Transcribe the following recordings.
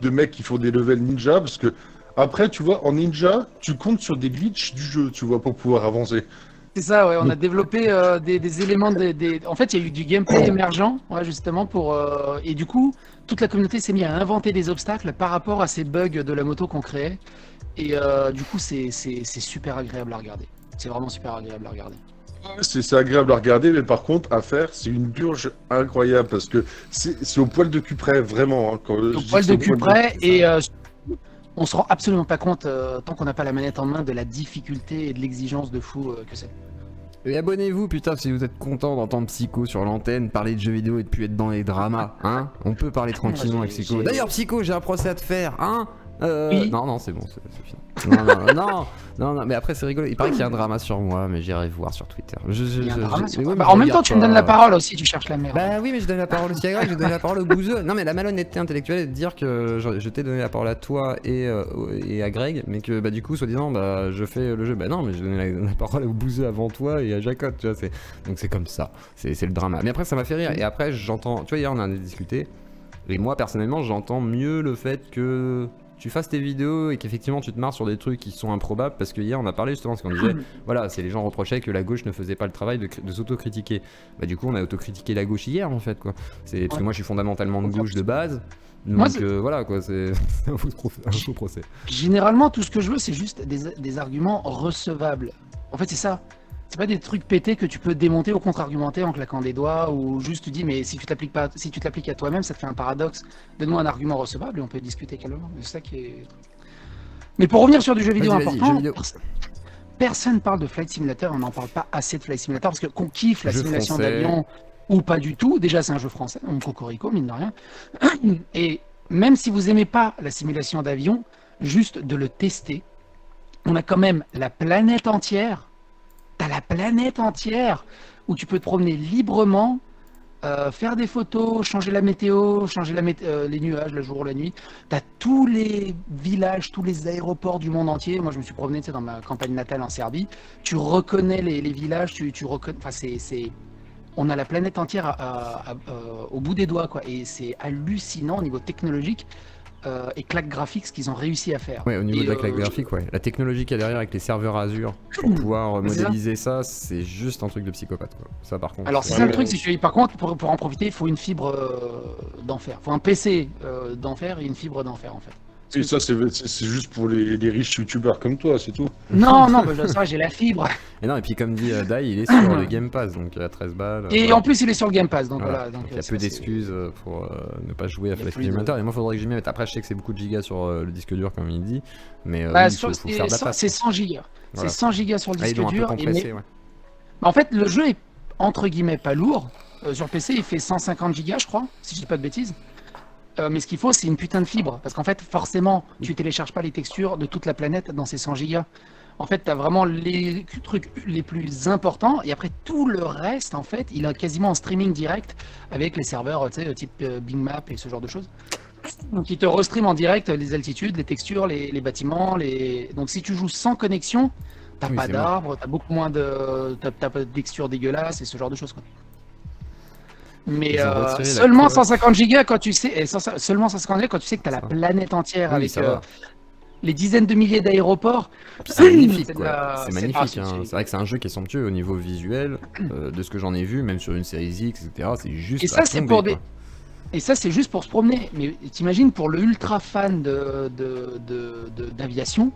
de mecs qui font des levels ninja, parce que après, tu vois, en ninja, tu comptes sur des glitches du jeu, tu vois, pour pouvoir avancer. C'est ça, ouais, on a Donc, développé des éléments, en fait, il y a eu du gameplay émergent, ouais, justement, et du coup, toute la communauté s'est mise à inventer des obstacles par rapport à ces bugs de la moto qu'on créait, et du coup, c'est super agréable à regarder. C'est vraiment super agréable à regarder. ouais, c'est agréable à regarder, mais par contre, à faire, c'est une purge incroyable, parce que c'est au poil de cul près, vraiment. Hein, quand Au je dis que poil c'est de au cul poil de près, cul. et on se rend absolument pas compte, tant qu'on n'a pas la manette en main, de la difficulté et de l'exigence de fou que c'est. Et abonnez-vous, putain, si vous êtes content d'entendre Psycho sur l'antenne, parler de jeux vidéo et de plus être dans les dramas, hein. On peut parler tranquillement avec Psycho. D'ailleurs, Psycho, j'ai un procès à te faire, hein. Oui. Non, non, c'est bon, c'est fini. Non, mais après, c'est rigolo. Il paraît qu'il y a un drama sur moi, mais j'irai voir sur Twitter. Il y a un drama sur mais toi. ouais, Bah, mais en je même temps, regarde tu me donnes la pas. parole aussi, tu cherches la merde. Bah oui, mais je donne la parole aussi à Greg, je donne la parole au bouseux. Non, mais la malhonnêteté intellectuelle est de dire que je t'ai donné la parole à toi et à Greg, mais que bah du coup, soi-disant, bah je fais le jeu. Bah non, mais j'ai donné la parole au bouseux avant toi et à Jacotte, tu vois. Donc c'est comme ça, c'est le drama. Mais après, ça m'a fait rire. Et après, j'entends. Tu vois, hier, on en a discuté. Et moi, personnellement, j'entends mieux le fait que tu fasses tes vidéos et qu'effectivement tu te marres sur des trucs qui sont improbables, parce que hier on a parlé justement, parce qu'on disait voilà, c'est les gens reprochaient que la gauche ne faisait pas le travail de s'autocritiquer. Bah du coup on a autocritiqué la gauche hier en fait quoi. C'est parce que moi je suis fondamentalement de gauche de base, Moi, donc voilà quoi, c'est un faux procès. généralement, tout ce que je veux, c'est juste des arguments recevables. En fait, c'est ça. C'est pas des trucs pétés que tu peux démonter ou contre-argumenter en claquant des doigts, ou juste tu dis, mais si tu t'appliques pas, si tu t'appliques à toi-même, ça te fait un paradoxe. Donne-moi un argument recevable et on peut discuter calmement. C'est ça qui est. Mais pour revenir sur du jeu vidéo Vas-y, important, jeux vidéo. personne parle de Flight Simulator, on n'en parle pas assez de Flight Simulator, parce que qu'on kiffe la Jeu simulation français. d'avion ou pas du tout, déjà c'est un jeu français, on cocorico, mine de rien. Et même si vous aimez pas la simulation d'avion, juste de le tester, on a quand même la planète entière. T'as la planète entière où tu peux te promener librement, faire des photos, changer la météo, changer les nuages, le jour ou la nuit. T'as tous les villages, tous les aéroports du monde entier. Moi, je me suis promené, tu sais, dans ma campagne natale en Serbie. Tu reconnais les villages, tu reconnais. Enfin, on a la planète entière au bout des doigts, quoi. Et c'est hallucinant au niveau technologique. Et claque graphique ce qu'ils ont réussi à faire. Ouais, au niveau et, de la claque graphique, ouais. La technologie qu'il y a derrière avec les serveurs Azure pour pouvoir modéliser ça, c'est juste un truc de psychopathe, quoi. Ça, par contre. Alors, c'est ça le truc, c'est que par contre, pour en profiter, il faut une fibre d'enfer. Il faut un PC d'enfer et une fibre d'enfer, en fait. Et ça, c'est juste pour les riches youtubeurs comme toi, c'est tout. Non, non, bah, ça, j'ai la fibre. Et non, et puis comme dit Dai, il est sur le Game Pass, donc à 13 balles. Et voilà. en plus, il est sur le Game Pass, donc Voilà. voilà. Donc, il y a peu d'excuses pour ne pas jouer à Flight plus de- Simulator. Et moi, il faudrait que j'y mette. Après, je sais que c'est beaucoup de gigas sur le disque dur, comme il dit. Mais Bah, oui, faut faire de la place. c'est 100 gigas. Voilà. C'est 100 gigas sur le Ah, ils disque l'ont un peu dur. compressé, ouais. Bah, en fait, le jeu est entre guillemets pas lourd. Sur PC, il fait 150 gigas, je crois, si je dis pas de bêtises. Mais ce qu'il faut, c'est une putain de fibre. Parce qu'en fait, forcément, tu télécharges pas les textures de toute la planète dans ces 100 gigas. En fait, tu as vraiment les trucs les plus importants. Et après, tout le reste, en fait, il est quasiment en streaming direct avec les serveurs, tu sais, type Bing Map et ce genre de choses. Donc, il te restream en direct les altitudes, les textures, les bâtiments. Donc, si tu joues sans connexion, t'as Oui, pas c'est mort. d'arbres, t'as beaucoup moins de. T'as pas de textures dégueulasses et ce genre de choses, quoi. Mais Ils ont retiré la seulement coque. 150 gigas quand tu sais, seulement 150 gigas quand tu sais que tu as la Ça. planète entière Oui, avec ça va. les dizaines de milliers d'aéroports. Puis c'est magnifique, C'est de quoi. la- C'est c'est- magnifique. ah, Hein. C'est vrai que c'est un jeu qui est somptueux au niveau visuel, de ce que j'en ai vu, même sur une série X, etc. C'est juste. Et ça, à c'est tomber, pour quoi. des. Et ça, c'est juste pour se promener. Mais t'imagines, pour le ultra fan d'aviation,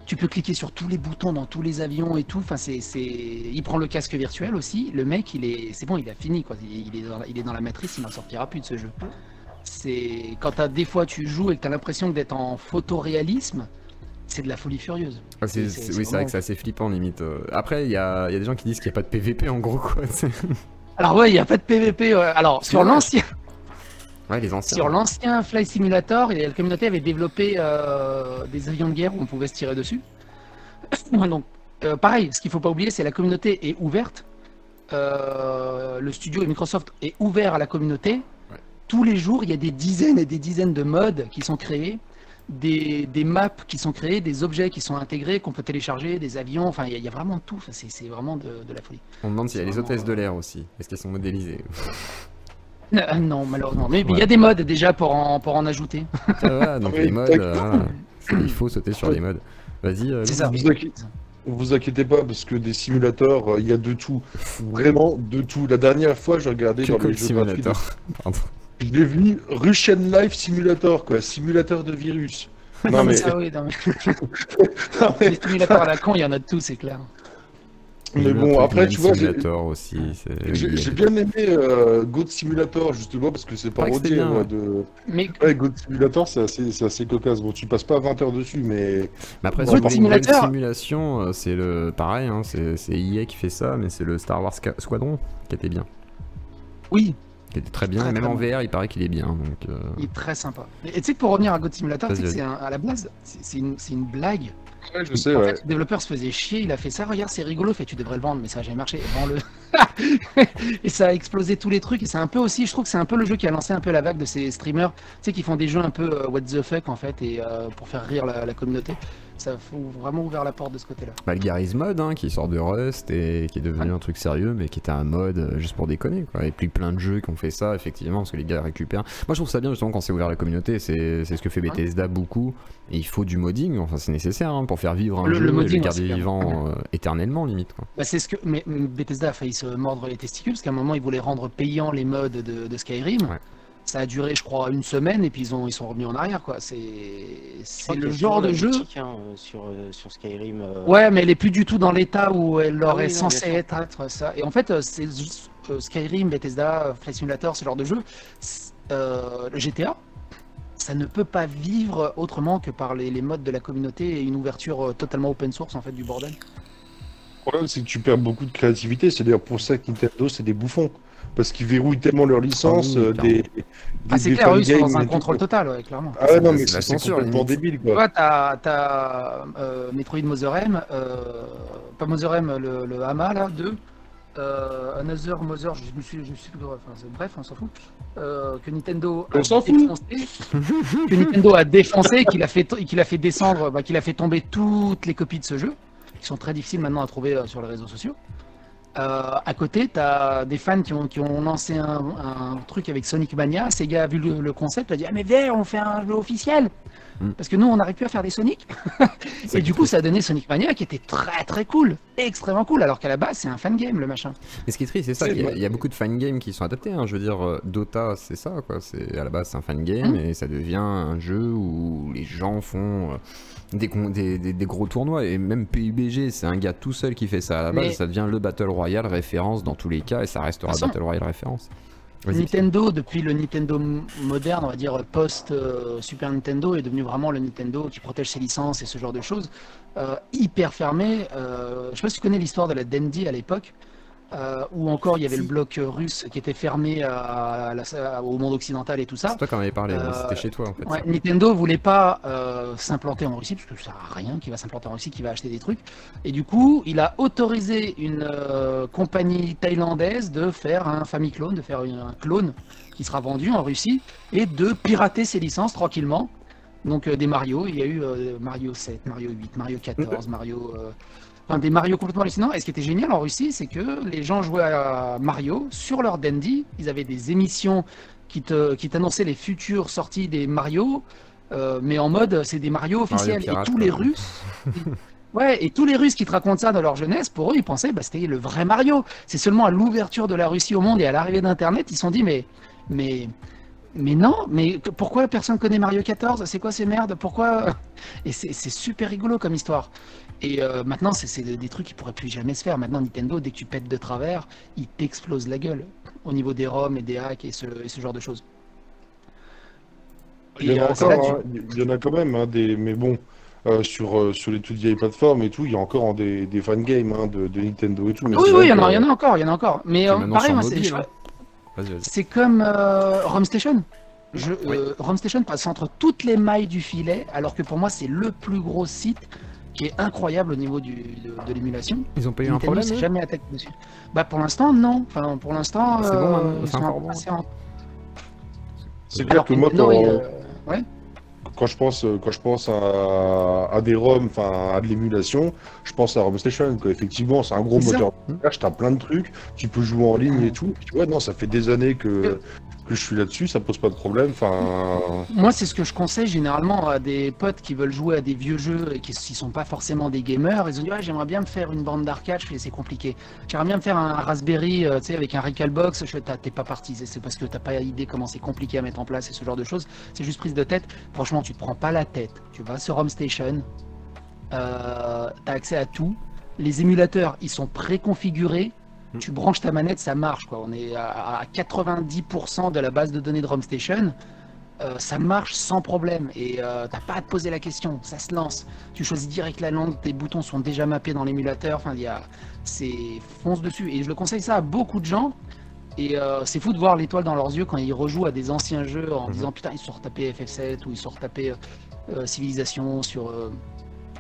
tu peux cliquer sur tous les boutons dans tous les avions et tout. Enfin, il prend le casque virtuel aussi. Le mec, c'est bon, il a fini, quoi. Il est dans la matrice, il n'en sortira plus de ce jeu. C'est quand des fois tu joues et que tu as l'impression d'être en photoréalisme, c'est de la folie furieuse. Ah, oui, c'est vrai vraiment- que c'est assez flippant limite. Après, il y a des gens qui disent qu'il n'y a pas de PVP en gros, quoi. Alors ouais, il n'y a pas de PVP. Ouais. Alors sur dommage. l'ancien. Ouais, les anciens. Sur l'ancien Flight Simulator, la communauté avait développé des avions de guerre où on pouvait se tirer dessus. Donc, pareil, ce qu'il ne faut pas oublier, c'est que la communauté est ouverte. Le studio et Microsoft est ouvert à la communauté. Ouais. Tous les jours, il y a des dizaines et des dizaines de mods qui sont créés, des maps qui sont créés, des objets qui sont intégrés, qu'on peut télécharger, des avions. Enfin, il y a vraiment de tout. C'est vraiment de la folie. On demande s'il y a C'est les vraiment, hôtesses de l'air aussi. Est-ce qu'elles sont modélisées? Non, malheureusement. Mais il y a des modes déjà pour en ajouter. Ça va, donc Mais les modes, voilà. Il faut sauter sur les modes. Vas-y, C'est ça. Vous inquiétez pas, parce que des simulateurs, il y a de tout. Vraiment de tout. La dernière fois, j'ai regardé dans les jeux gratuits. Pardon. Je l'ai vu Russian Life Simulator, quoi. Simulateur de virus. Non, mais ça, oui, non, mais... Les simulateurs à la con, il y en a de tout, c'est clair. Mais bon, après, tu vois, Simulator aussi. J'ai bien aimé Goat Simulator, justement, parce que c'est parodié de... Mais... Ouais, Goat Simulator, c'est assez cocasse. Bon, tu passes pas 20 heures dessus, mais... après, Goat sur Simulator... simulation, c'est le... Pareil, hein, c'est EA qui fait ça, mais c'est le Star Wars Squadron qui était bien. Oui. Qui était très bien, Très, même très en bon. VR, il paraît qu'il est bien. Donc, Il est très sympa. Et tu sais que pour revenir à Goat Simulator, Vas-y, c'est à la base, c'est une blague. Ouais, je sais, En ouais. fait, le développeur se faisait chier, il a fait ça, regarde, c'est rigolo, fait tu devrais le vendre, mais ça a jamais marché, vends-le. Et ça a explosé tous les trucs, et c'est un peu aussi, je trouve que c'est un peu le jeu qui a lancé un peu la vague de ces streamers, tu sais, qui font des jeux un peu what the fuck en fait, et pour faire rire la communauté. Ça a vraiment ouvert la porte de ce côté-là. bah, le Garry's Mod, hein, qui sort de Rust et qui est devenu un truc sérieux, mais qui était un mode juste pour déconner, quoi. Et puis plein de jeux qui ont fait ça, effectivement, parce que les gars récupèrent. Moi, je trouve ça bien, justement, quand c'est ouvert à la communauté, c'est ce que fait Bethesda beaucoup. Et il faut du modding, enfin, c'est nécessaire hein, pour faire vivre un jeu et le modding, garder c'est bien. vivant éternellement, limite, quoi. Bah, c'est ce que mais Bethesda a failli se mordre les testicules, parce qu'à un moment, ils voulaient rendre payants les mods de Skyrim. Ouais. Ça a duré, je crois, une semaine, et puis ils sont revenus en arrière, quoi. C'est crois le qu'il y a genre toujours de la jeu... boutique, hein, sur Skyrim. Ouais, mais elle est plus du tout dans l'état où elle Ah aurait oui, non, censé bien sûr. être ça. Et en fait, c'est juste, Skyrim, Bethesda, Flight Simulator, ce genre de jeu. Le GTA, ça ne peut pas vivre autrement que par les modes de la communauté et une ouverture totalement open source en fait du bordel. Le problème, c'est que tu perds beaucoup de créativité. C'est d'ailleurs pour ça que Nintendo, c'est des bouffons. Parce qu'ils verrouillent tellement leur licence, Ah oui, C'est des clair, eux, ils sont fangames dans un et tout, contrôle quoi. total, ouais, clairement. Ah ouais, non, mais C'est la c'est censure, complètement limite. débile, Tu quoi. vois, t'as Metroid Mother M, pas Mother M, le Hama là, 2, Another Mother, je sais plus, bref, on s'en fout, que Nintendo On a s'en fout. défoncé, que Nintendo a défoncé, qu'il a fait descendre, qu'il a fait tomber toutes les copies de ce jeu, qui sont très difficiles maintenant à trouver sur les réseaux sociaux. À côté, tu as des fans qui ont lancé un truc avec Sonic Mania. Sega a vu le concept, a dit ah mais viens, on fait un jeu officiel. Parce que nous, on n'arrive plus à faire des Sonic. Et du coup, ça a donné Sonic Mania qui était très très cool, extrêmement cool, alors qu'à la base, c'est un fan game le machin. Mais ce qui est triste, c'est ça, il y a beaucoup de fangames qui sont adaptés. Hein. Je veux dire, Dota, c'est ça, quoi. À la base, c'est un fangame et ça devient un jeu où les gens font des gros tournois. Et même PUBG, c'est un gars tout seul qui fait ça à la base. Mais... ça devient le Battle Royale référence dans tous les cas et ça restera Battle Royale référence. Nintendo, depuis le Nintendo moderne, on va dire post Super Nintendo, est devenu vraiment le Nintendo qui protège ses licences et ce genre de choses, hyper fermé. Je sais pas si tu connais l'histoire de la Dendy à l'époque, où encore il y avait le bloc russe qui était fermé au monde occidental et tout ça. C'est toi qui en avais parlé, c'était chez toi en fait. Ouais, Nintendo voulait pas s'implanter en Russie, parce que ça sert à rien qui va s'implanter en Russie, qui va acheter des trucs. Et du coup, il a autorisé une compagnie thaïlandaise de faire un Famiclone, de faire un clone qui sera vendu en Russie, et de pirater ses licences tranquillement. Donc des Mario, il y a eu Mario 7, Mario 8, Mario 14, Mario... Enfin, des Mario complètement hallucinants. Et ce qui était génial en Russie, c'est que les gens jouaient à Mario sur leur Dendy. Ils avaient des émissions qui t'annonçaient les futures sorties des Mario, mais en mode c'est des Mario officiels. Pirate, et tous les Russes, ouais, et tous les Russes qui te racontent ça dans leur jeunesse, pour eux, ils pensaient bah, c'était le vrai Mario. C'est seulement à l'ouverture de la Russie au monde et à l'arrivée d'Internet, ils se sont dit mais non, mais pourquoi personne connaît Mario 14? C'est quoi ces merdes? Pourquoi? Et c'est super rigolo comme histoire. Et maintenant, c'est des trucs qui pourraient plus jamais se faire. Maintenant, Nintendo, dès que tu pètes de travers, il t'explose la gueule au niveau des ROM et des hacks et ce genre de choses. Il y en a encore, il y en a quand même, hein, mais bon, sur les toutes vieilles plateformes et tout, il y a encore des fangames hein, de Nintendo et tout. Mais oui, il y en a encore. Mais pareil, moi, c'est comme ROM Station. ROM Station passe entre toutes les mailles du filet, alors que pour moi, c'est le plus gros site qui est incroyable au niveau de l'émulation. Ils ont pas eu un problème s'est jamais attaqué dessus. Bah pour l'instant non. Enfin pour l'instant c'est bon, ils sont assez en... C'est clair que moi ouais. quand je pense à des ROM, enfin à de l'émulation, je pense à ROM Station. Quoi. Effectivement, c'est un gros moteur de recherche, t'as plein de trucs, tu peux jouer en ligne et tout. Et tu vois, non, ça fait des années que que je suis là-dessus, ça pose pas de problème. Enfin, Moi, c'est ce que je conseille généralement à des potes qui veulent jouer à des vieux jeux et qui ne sont pas forcément des gamers. Ils ont dit ouais, j'aimerais bien me faire une bande d'arcade. Je fais c'est compliqué. J'aimerais bien me faire un Raspberry, tu sais, avec un Recalbox. T'es pas parti. C'est parce que t'as pas idée comment c'est compliqué à mettre en place et ce genre de choses. C'est juste prise de tête. Franchement, tu te prends pas la tête. Tu vas sur Home Station. T'as accès à tout. Les émulateurs, ils sont préconfigurés. Tu branches ta manette, ça marche, quoi. On est à 90% de la base de données de Home Station. Ça marche sans problème et t'as pas à te poser la question, ça se lance. Tu choisis direct la langue, tes boutons sont déjà mappés dans l'émulateur. Enfin, c'est fonce dessus. Et je le conseille ça à beaucoup de gens. Et c'est fou de voir l'étoile dans leurs yeux quand ils rejouent à des anciens jeux en disant putain, ils se sont retapés FF7 ou ils se sont retapés Civilization sur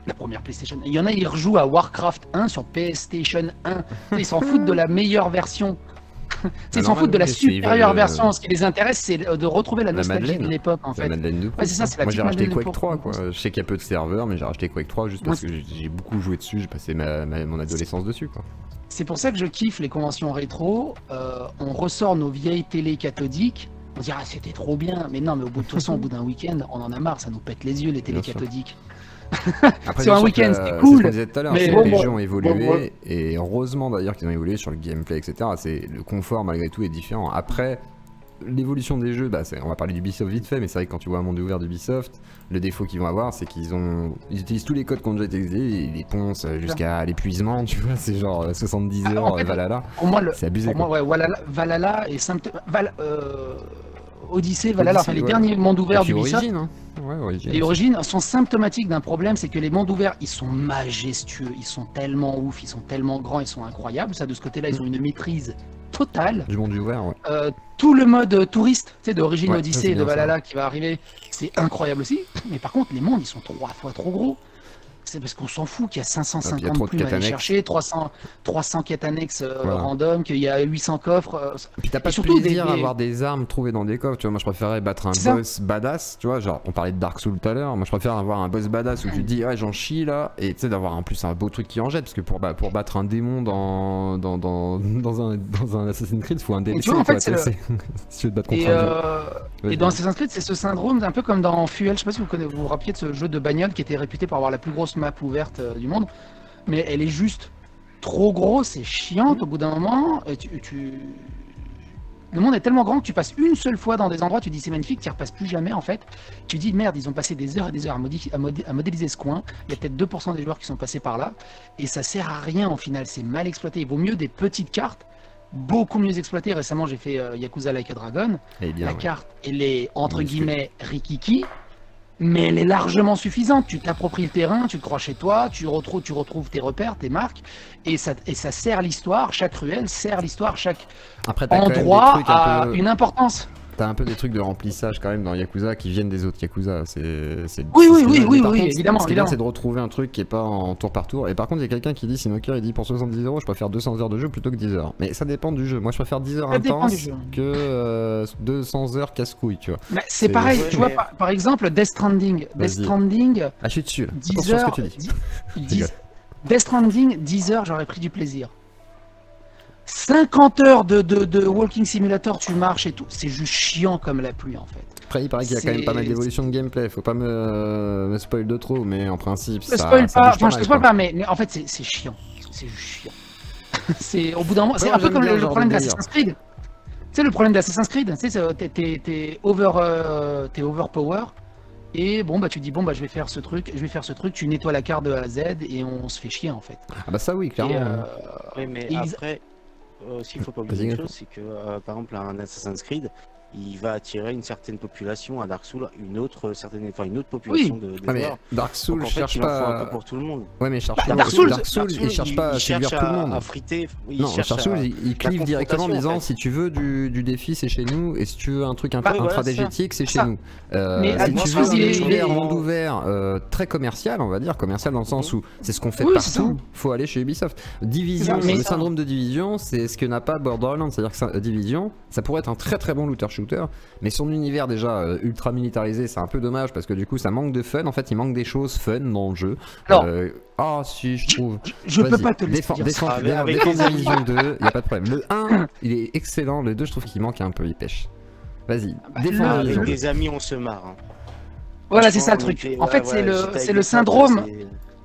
la première PlayStation. Il y en a, ils rejouent à Warcraft 1 sur PlayStation 1. Ils s'en foutent de la meilleure version. Ils s'en foutent de la supérieure version. Ce qui les intéresse, c'est de retrouver la nostalgie de l'époque, en fait. Ouais, c'est ça, c'est la Moi j'ai racheté Quake 3, quoi. Je sais qu'il y a peu de serveurs, mais j'ai racheté Quake 3 juste parce que j'ai beaucoup joué dessus, j'ai passé mon adolescence dessus, quoi. C'est pour ça que je kiffe les conventions rétro. On ressort nos vieilles télé cathodiques. On se dit, ah, c'était trop bien. Mais non, mais de toute façon, au bout d'un week-end, on en a marre, ça nous pète les yeux, les télé cathodiques. Sur un week-end, c'était cool. C'est ce qu'on disait tout à l'heure, les jeux ont évolué, et heureusement d'ailleurs qu'ils ont évolué sur le gameplay, etc. Le confort malgré tout est différent. Après, l'évolution des jeux, on va parler d'Ubisoft vite fait, mais c'est vrai que quand tu vois un monde ouvert d'Ubisoft, le défaut qu'ils vont avoir, c'est qu'ils utilisent tous les codes qui ont déjà été utilisés, ils les poncent jusqu'à l'épuisement, tu vois, c'est genre 70 heures, en fait, Valhalla. C'est abusé. Pour moi, ouais, Valhalla et Odyssey, Valhalla, enfin les derniers mondes ouverts d'Ubisoft. Les origines sont symptomatiques d'un problème, c'est que les mondes ouverts, ils sont majestueux, ils sont tellement ouf, ils sont tellement grands, ils sont incroyables. Ça, de ce côté-là, ils ont une maîtrise totale. Du monde ouvert, ouais. Tout le mode touriste, tu sais, d'origine Odyssey et de Valhalla qui va arriver, c'est incroyable aussi. Mais par contre, les mondes, ils sont 3 fois trop gros. C'est parce qu'on s'en fout qu'il y a 550 plumes à aller chercher, 300 quêtes annexes random, qu'il y a 800 coffres. Et puis t'as pas surtout de plaisir à avoir des armes trouvées dans des coffres, tu vois. Moi je préférais battre un boss badass, tu vois. Genre on parlait de Dark Souls tout à l'heure. Moi je préfère avoir un boss badass où tu te dis ouais j'en chie là, et tu sais d'avoir en plus un beau truc qui en jette, parce que pour battre un démon dans un Assassin's Creed, il faut un DLC. Tu vois, en fait, si tu veux te battre contre et dans Assassin's Creed, c'est ce syndrome, un peu comme dans Fuel. Je sais pas si vous vous rappelez de ce jeu de bagnole qui était réputé pour avoir la plus grosse map ouverte du monde, mais elle est juste trop grosse et chiante au bout d'un moment. Et le monde est tellement grand que tu passes une seule fois dans des endroits, tu dis c'est magnifique, tu n'y repasses plus jamais en fait. Tu dis merde, ils ont passé des heures et des heures à modéliser ce coin. Il y a peut-être 2% des joueurs qui sont passés par là et ça sert à rien au final, c'est mal exploité. Il vaut mieux des petites cartes, beaucoup mieux exploitées. Récemment j'ai fait Yakuza Like a Dragon. La carte elle est entre guillemets rikiki, mais elle est largement suffisante. Tu t'appropries le terrain, tu te crois chez toi, tu retrouves tes repères, tes marques, et ça sert l'histoire. Chaque ruelle sert l'histoire, chaque endroit a une importance. T'as un peu des trucs de remplissage quand même dans Yakuza qui viennent des autres Yakuza. Oui, évidemment. Ce qui est bien, c'est de retrouver un truc qui est pas en tour par tour. Et par contre, il y a quelqu'un qui dit, Sinoker, il dit pour 70 €, je préfère 200 heures de jeu plutôt que 10 heures. Mais ça dépend du jeu. Moi, je préfère 10 heures intenses que 200 heures casse-couille, tu vois. C'est pareil, tu vois, par exemple, Death Stranding. Ah, je suis dessus. 10 heures. Death Stranding, 10 heures, j'aurais pris du plaisir. 50 heures de walking simulator, tu marches et tout, c'est juste chiant comme la pluie en fait. Après il paraît qu'il y a quand même pas mal d'évolution de gameplay, faut pas me spoil de trop, mais en principe je te spoil pas, mais en fait c'est chiant, c'est juste chiant. C'est au bout d'un moment, c'est un peu comme le problème d'Assassin's Creed. Tu sais le problème d'Assassin's Creed, tu sais t'es overpower. Et bon bah tu dis bon bah je vais faire ce truc, tu nettoies la carte de A à Z et on se fait chier en fait. Ah bah ça oui clairement. Oui mais après s'il faut pas oublier une chose, c'est que par exemple un Assassin's Creed, il va attirer une certaine population, à Dark Souls une autre population de joueurs. Dark Souls cherche pas un peu pour tout le monde. Ouais mais cherche Dark Souls il cherche pas à séduire tout le monde. À friter, non, Dark Souls il clive directement en disant si tu veux du défi c'est chez nous, et si tu veux un truc intradégétique c'est chez nous. Si tu veux un monde ouvert très commercial, on va dire commercial dans le sens où c'est ce qu'on fait partout, faut aller chez Ubisoft. Division, le syndrome de Division, c'est ce que n'a pas Borderlands, c'est-à-dire que Division, ça pourrait être un très très bon looter shooter, mais son univers déjà ultra militarisé, c'est un peu dommage parce que du coup ça manque de fun. En fait, il manque des choses fun dans le jeu. Ah si, je trouve. Je peux pas te le dire. Défendre Division 2, y a pas de problème. Le 1, il est excellent. Le 2, je trouve qu'il manque un peu, il pêche. Vas-y, Bah, défends le- la Avec raison. des amis, on se marre. Hein. Voilà, c'est ça le Franchement, truc. on En fait, ouais, c'est j'étais le, avec c'est le mes syndrome. potes,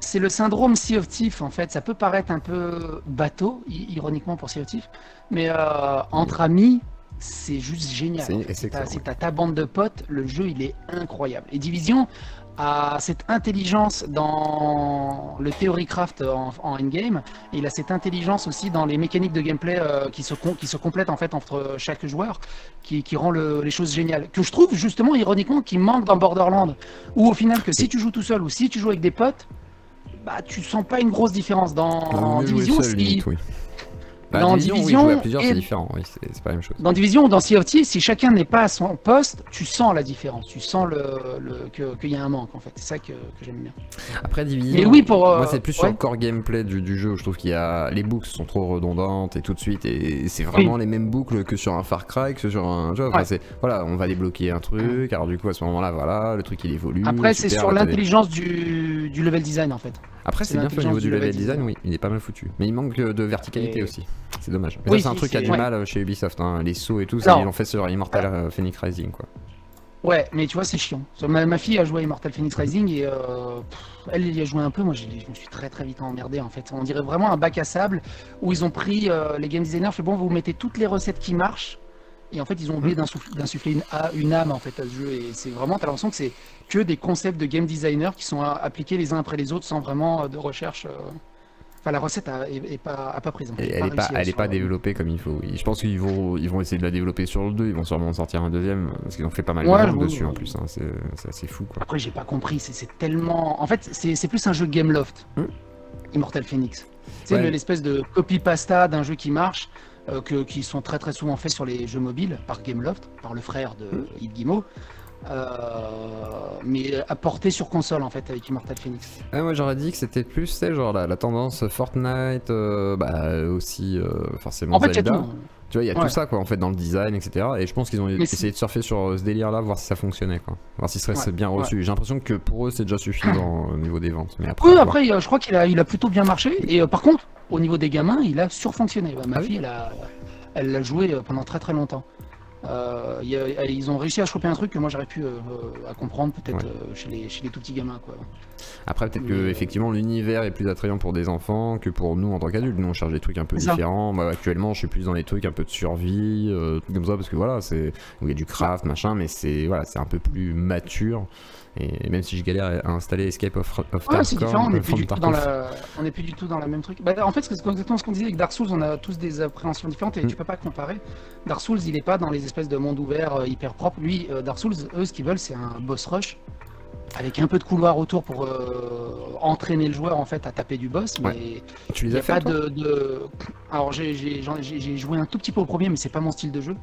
C'est le syndrome Sea of Thief en fait. Ça peut paraître un peu bateau, ironiquement pour Sea of Thief, mais entre amis, c'est juste génial. C'est- En fait. c'est excellent, Si t'as ta bande de potes, le jeu il est incroyable. Et Division a cette intelligence dans le theorycraft en endgame, et il a cette intelligence aussi dans les mécaniques de gameplay qui se complètent en fait entre chaque joueur, qui rend les choses géniales. Que je trouve justement ironiquement qui manque dans Borderlands, où au final que si tu joues tout seul ou si tu joues avec des potes, bah tu sens pas une grosse différence. Dans Mieux jouer Division, seul, si- limite, oui. Bah, dans Division, oui, Division jouer à plusieurs, et- c'est différent, oui, c'est pas la même chose. dans Division ou dans Sea of Thieves, si chacun n'est pas à son poste, tu sens la différence, tu sens qu'il y a un manque en fait. C'est ça que j'aime bien. Après Division, Mais oui, pour, moi c'est plus sur ouais. le core gameplay du jeu où je trouve qu'il y a les boucles sont trop redondantes et tout de suite et c'est vraiment les mêmes boucles que sur un Far Cry, que sur un jeu. Enfin, Ouais. c'est voilà, on va débloquer un truc, alors du coup à ce moment-là voilà, le truc il évolue. Après, c'est super, sur là, t'as des- l'intelligence du level design en fait. Après c'est c'est bien fait au niveau l'intelligence du du level level design, design. oui, il est pas mal foutu. Mais il manque de verticalité Et- aussi. C'est dommage. Mais Oui, ça c'est un truc qui a du ouais. mal chez Ubisoft, hein. Les sauts et tout, ça Non. ils l'ont fait sur Immortal Phoenix Rising quoi. Ouais, mais tu vois, c'est chiant. Ma fille a joué à Immortal Phoenix Rising et elle y a joué un peu. Moi, je me suis très très vite emmerdé en fait. On dirait vraiment un bac à sable où ils ont pris les game designers, fait bon, vous mettez toutes les recettes qui marchent. Et en fait, ils ont oublié d'insuffler une âme en fait à ce jeu. Et c'est vraiment, t'as l'impression que c'est que des concepts de game designers qui sont appliqués les uns après les autres sans vraiment de recherche. Enfin, la recette est pas prise. Et elle est pas développée comme il faut. Oui. Je pense qu'ils vont essayer de la développer sur le 2, ils vont sûrement en sortir un deuxième, parce qu'ils ont fait pas mal de Ouais, ventes oui, dessus oui. en plus, hein. C'est assez fou quoi. Après, j'ai pas compris. C'est tellement. En fait, c'est plus un jeu Gameloft. Immortal Phoenix. C'est Ouais. l'espèce de copy-pasta d'un jeu qui marche, qui sont très très souvent faits sur les jeux mobiles par Gameloft, par le frère de Yves Guillemot, mais apporté sur console en fait avec Immortal Phoenix. Ah, moi j'aurais dit que c'était plus, c'est genre la tendance Fortnite, aussi forcément En fait, il y a Zelda. tout. Tu vois, il y a Ouais. tout ça quoi en fait dans le design, etc. Et je pense qu'ils ont Mais essayé de surfer sur ce délire là, voir si ça fonctionnait quoi. Voir si ce serait Ouais, bien ouais. reçu. J'ai l'impression que pour eux c'est déjà suffisant au niveau des ventes. Mais après, Oui, à voir. après, je crois qu'il a plutôt bien marché. Et par contre, au niveau des gamins, il a surfonctionné. Ma Ah oui. fille, elle l'a joué pendant très très longtemps. Ils ont réussi à choper un truc que moi j'aurais pu à comprendre peut-être Ouais. chez les tout petits gamins quoi. Après, peut-être que Mais, effectivement l'univers est plus attrayant pour des enfants que pour nous en tant qu'adultes. Nous on cherche des trucs un peu C'est ça. différents. Moi actuellement je suis plus dans des trucs un peu de survie, trucs comme ça, parce que voilà, c'est où il y a du craft, machin, mais c'est voilà, c'est un peu plus mature. Et même si je galère à installer Escape of Ouais, c'est Tarkov, différent, on n'est from plus, Tarkov. plus du tout dans la même truc. Bah, en fait, c'est exactement ce qu'on disait avec Dark Souls, on a tous des appréhensions différentes et tu peux pas comparer. Dark Souls, il est pas dans les espèces de monde ouvert hyper propre. Lui, Dark Souls, eux, ce qu'ils veulent, c'est un boss rush avec un peu de couloir autour pour entraîner le joueur en fait à taper du boss. Mais Ouais. Tu il les n'y as a fait pas toi Alors, j'ai joué un tout petit peu au premier, mais c'est pas mon style de jeu.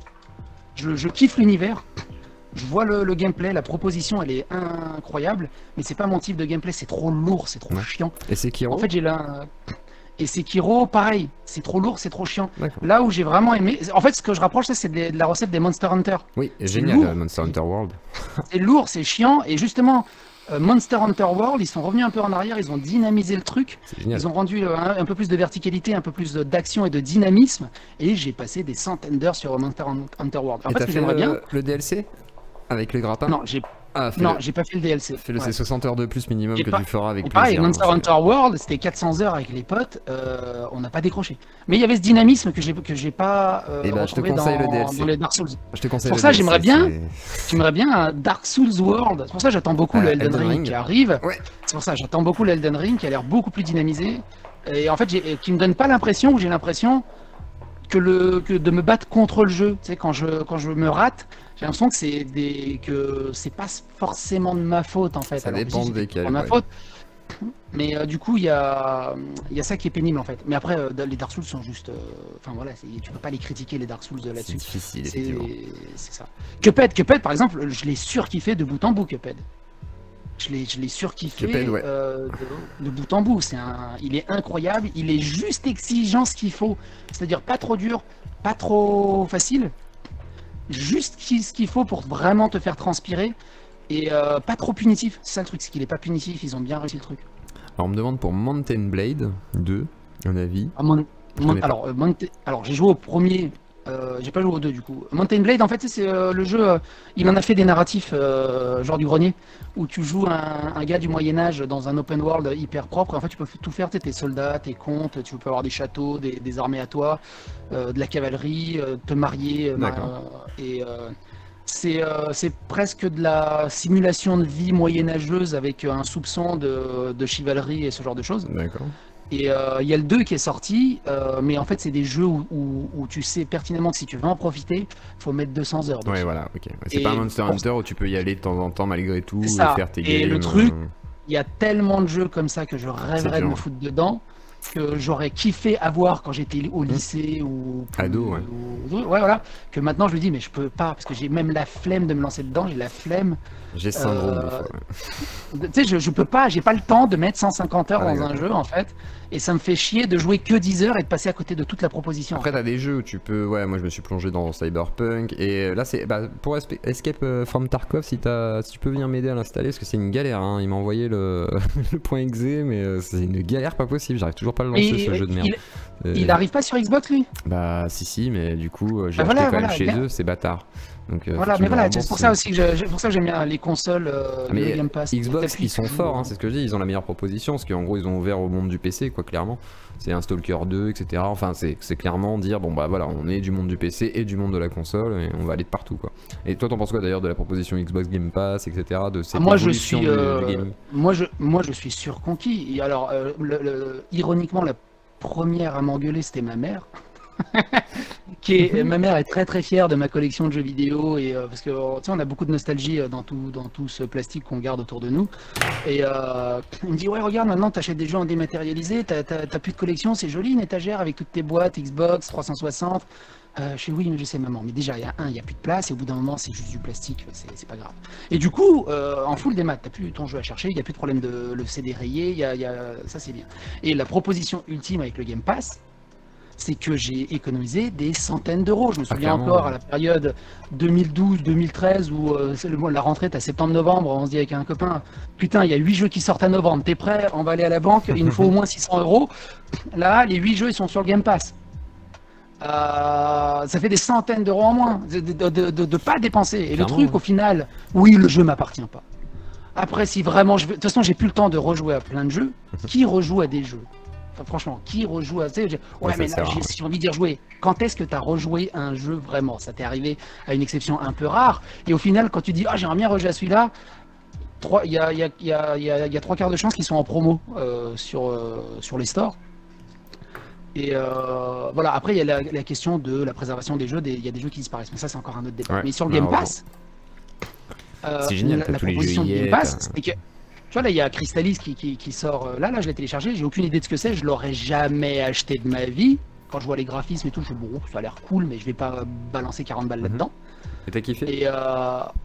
Je kiffe l'univers. Je vois le gameplay, la proposition, elle est incroyable, mais c'est pas mon type de gameplay, c'est trop lourd, c'est trop Ouais. chiant. Et c'est Kiro. En fait, j'ai là. Et Sekiro, pareil, c'est trop lourd, c'est trop chiant. D'accord. Là où j'ai vraiment aimé. En fait, ce que je rapproche, ça, c'est de la recette des Monster Hunter. Oui, c'est génial, lourd. Monster Hunter World. C'est lourd, c'est chiant, et justement, Monster Hunter World, ils sont revenus un peu en arrière, ils ont dynamisé le truc, C'est génial. ils ont rendu un peu plus de verticalité, un peu plus d'action et de dynamisme, et j'ai passé des centaines d'heures sur Monster Hunter World. En Et fait, t'as ce que fait j'aimerais bien. le DLC avec les grappins? Non, Ah, non, j'ai pas fait le DLC. fais-le, Ouais. c'est 60 heures de plus minimum J'ai que pas- tu feras avec Pareil, plaisir. Monster hein, Hunter World, c'était 400 heures avec les potes, on n'a pas décroché. Mais il y avait ce dynamisme que j'ai pas Eh ben, je te retrouvé conseille dans, le DLC. dans les Dark Souls. Je te conseille Pour le ça, DLC, j'aimerais bien- c'est- J'aimerais bien un Dark Souls World. C'est pour ça que j'attends beaucoup le Elden Elden Ring Ring. qui arrive. Ouais. C'est pour ça que j'attends beaucoup le Elden Ring qui a l'air beaucoup plus dynamisé. Et en fait, qui me donne pas l'impression, j'ai l'impression que de me battre contre le jeu. Tu sais, quand je me rate, j'ai l'impression que c'est pas forcément de ma faute en fait. Ça Alors, dépend si, c'est desquels, pas de ma ouais. faute. Mais du coup, il y a ça qui est pénible en fait. Mais après, les Dark Souls sont juste. Enfin voilà, tu peux pas les critiquer les Dark Souls C'est là-dessus. difficile, C'est effectivement. c'est ça. Cuphead, par exemple, je l'ai surkiffé de bout en bout, Cuphead. Je l'ai surkiffé Cuphead, ouais. de bout en bout. Il est incroyable, il est juste exigeant ce qu'il faut. C'est-à-dire pas trop dur, pas trop facile. Juste ce qu'il faut pour vraiment te faire transpirer. Et pas trop punitif. C'est ça le truc, c'est qu'il est pas punitif, ils ont bien réussi le truc. Alors, on me demande pour Mountain Blade 2, un avis. Ah, connais pas. alors, j'ai joué au premier J'ai pas joué au 2 du coup. Mountain Blade, en fait, c'est le jeu. Il en a fait des narratifs, genre du grenier, où tu joues un gars du Moyen-Âge dans un open world hyper propre. Et en fait, tu peux tout faire. Tes soldats, tes comtes, tu peux avoir des châteaux, des armées à toi, de la cavalerie, te marier. C'est presque de la simulation de vie moyenâgeuse avec un soupçon de chevalerie et ce genre de choses. D'accord. Et il y a le 2 qui est sorti, mais en fait c'est des jeux où tu sais pertinemment que si tu veux en profiter, il faut mettre 200 heures dessus. Ouais, voilà, ok. C'est pas un Monster Hunter où tu peux y aller de temps en temps malgré tout et ça. faire tes Et games. le truc, il y a tellement de jeux comme ça que je rêverais de me foutre dedans, que j'aurais kiffé avoir quand j'étais au lycée ou ado, ouais. ouais, voilà, que maintenant je me dis mais je peux pas parce que j'ai même la flemme de me lancer dedans, j'ai la flemme. J'ai ce syndrome des fois. Ouais. Tu sais, je peux pas, j'ai pas le temps de mettre 150 heures dans un jeu en fait, et ça me fait chier de jouer que 10 heures et de passer à côté de toute la proposition. Après, t'as des jeux où tu peux. Ouais, moi je me suis plongé dans Cyberpunk et là c'est. Bah, pour Escape from Tarkov, si tu peux venir m'aider à l'installer, parce que c'est une galère. Hein. Il m'a envoyé le point .exe, mais c'est une galère pas possible. J'arrive toujours pas à le lancer ce jeu de merde. Il arrive pas sur Xbox lui? Bah, si, mais du coup, j'ai acheté quand même chez eux, c'est bâtard. Donc, voilà, mais voilà, c'est pour ça aussi que pour ça que j'aime bien les consoles, mais le Game Pass. Xbox, ils sont forts, hein, c'est ce que je dis, ils ont la meilleure proposition, parce qu'en gros, ils ont ouvert au monde du PC, quoi, clairement. C'est un Stalker 2, etc. Enfin, c'est clairement dire, bon, bah voilà, on est du monde du PC et du monde de la console, et on va aller de partout, quoi. Et toi, t'en penses quoi d'ailleurs de la proposition Xbox Game Pass, etc. De cette évolution du gaming? Moi, je suis surconquis. Et alors, ironiquement, la première à m'engueuler, c'était ma mère. Ma mère est très très fière de ma collection de jeux vidéo et parce que tu sais, on a beaucoup de nostalgie dans tout ce plastique qu'on garde autour de nous et il me dit ouais regarde maintenant t'achètes des jeux en dématérialisé, t'as plus de collection, c'est joli une étagère avec toutes tes boîtes Xbox 360. Je suis oui mais je sais maman, mais déjà il y a plus de place et au bout d'un moment c'est juste du plastique, c'est pas grave. Et du coup en full démat t'as plus ton jeu à chercher, il y a plus de problème de le CD rayé, ça c'est bien. Et la proposition ultime avec le Game Pass, c'est que j'ai économisé des centaines d'euros. Je me souviens encore à la période 2012-2013 où la rentrée est à septembre-novembre, on se dit avec un copain, putain, il y a 8 jeux qui sortent à novembre, t'es prêt? On va aller à la banque, il nous faut au moins 600 euros. Là, les 8 jeux, ils sont sur le Game Pass. Ça fait des centaines d'euros en moins de pas dépenser. Et le truc, au final, oui, le jeu m'appartient pas. Après, si vraiment je veux... De toute façon, j'ai plus le temps de rejouer à plein de jeux. Qui rejoue à des jeux? Franchement, qui rejoue à ça? Ouais, mais là, j'ai envie d'y rejouer. Quand est-ce que tu as rejoué un jeu vraiment? Ça t'est arrivé à une exception un peu rare. Et au final, quand tu dis, ah, j'aimerais bien rejouer à celui-là, il y a 3 quarts de chance qu'ils sont en promo sur les stores. Et voilà, après, il y a la question de la préservation des jeux. Il y a des jeux qui disparaissent, mais ça, c'est encore un autre débat. Ouais, mais sur le Game Pass, c'est génial, la proposition du Game Pass, c'est que. Tu vois, là, il y a Crystalis qui sort. Là, je l'ai téléchargé. J'ai aucune idée de ce que c'est. Je l'aurais jamais acheté de ma vie. Quand je vois les graphismes et tout, je fais bon, ça a l'air cool, mais je vais pas balancer 40 balles là-dedans. Et t'as kiffé?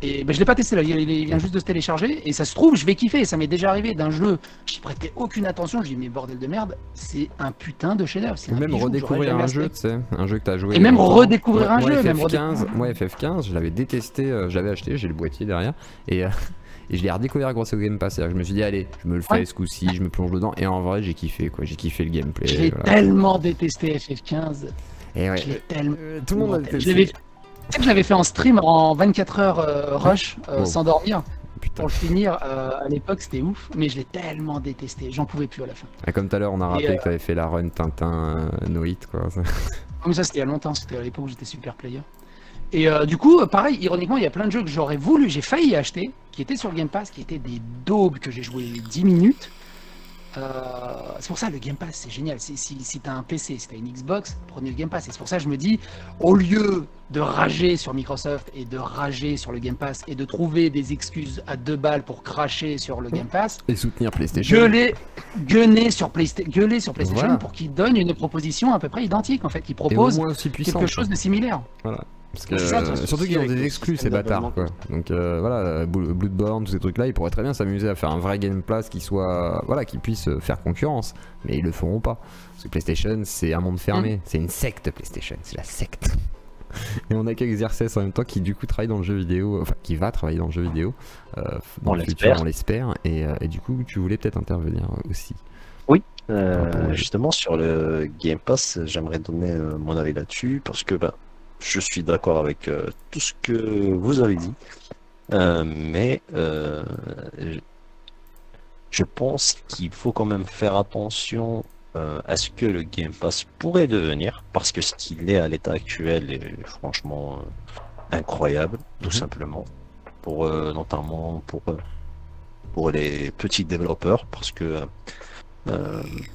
Et ben, je l'ai pas testé là. Il vient juste de se télécharger. Et ça se trouve, je vais kiffer. Ça m'est déjà arrivé d'un jeu. J'y prêtais aucune attention. Je dis, mais bordel de merde, c'est un putain de chef-d'œuvre. Ou même redécouvrir un jeu, tu sais. Un jeu que t'as joué. Et même redécouvrir un jeu. Moi, FF15, je l'avais détesté. Je l'avais acheté. J'ai le boîtier derrière. Et je l'ai redécouvert grâce au Game Pass. Je me suis dit, allez, je me le fais ce coup-ci, je me plonge dedans. Et en vrai, j'ai kiffé, quoi. J'ai kiffé le gameplay. J'ai tellement détesté FF15. Et ouais. Tout le monde a détesté. Tu sais que je l'avais fait en stream en 24 heures rush, sans dormir. Putain. Pour le finir, à l'époque, c'était ouf. Mais je l'ai tellement détesté. J'en pouvais plus à la fin. Ah, comme tout à l'heure, on a rappelé que t'avais fait la run Tintin No Hit, quoi. Mais ça, c'était il y a longtemps. C'était à l'époque où j'étais super player. Et du coup, pareil, ironiquement, il y a plein de jeux que j'aurais voulu, j'ai failli acheter, qui étaient sur le Game Pass, qui étaient des daubes que j'ai joué 10 minutes. C'est pour ça le Game Pass, c'est génial. Si t'as un PC, si t'as une Xbox, prenez le Game Pass. Et c'est pour ça que je me dis, au lieu de rager sur Microsoft et de rager sur le Game Pass et de trouver des excuses à 2 balles pour cracher sur le Game Pass, et soutenir PlayStation, gueuler sur PlayStation voilà. Pour qu'ils donnent une proposition à peu près identique, en fait, qui propose quelque chose de similaire. Voilà. Parce que surtout qu'ils ont des exclus, ces bâtards, quoi. Donc voilà, Bloodborne, tous ces trucs là, ils pourraient très bien s'amuser à faire un vrai Game Pass qui soit, voilà, qui puisse faire concurrence, mais ils le feront pas. Parce que PlayStation, c'est un monde fermé, c'est une secte PlayStation, c'est la secte. Et on a qu'Exercesse en même temps qui du coup travaille dans le jeu vidéo, enfin qui va travailler dans le jeu vidéo, dans le futur, on l'espère, et du coup tu voulais peut-être intervenir aussi. Oui, justement sur le Game Pass, j'aimerais donner mon avis là-dessus, parce que je suis d'accord avec tout ce que vous avez dit, mais je pense qu'il faut quand même faire attention à ce que le Game Pass pourrait devenir, parce que ce qu'il est à l'état actuel est franchement incroyable, tout simplement, pour notamment pour les petits développeurs, parce que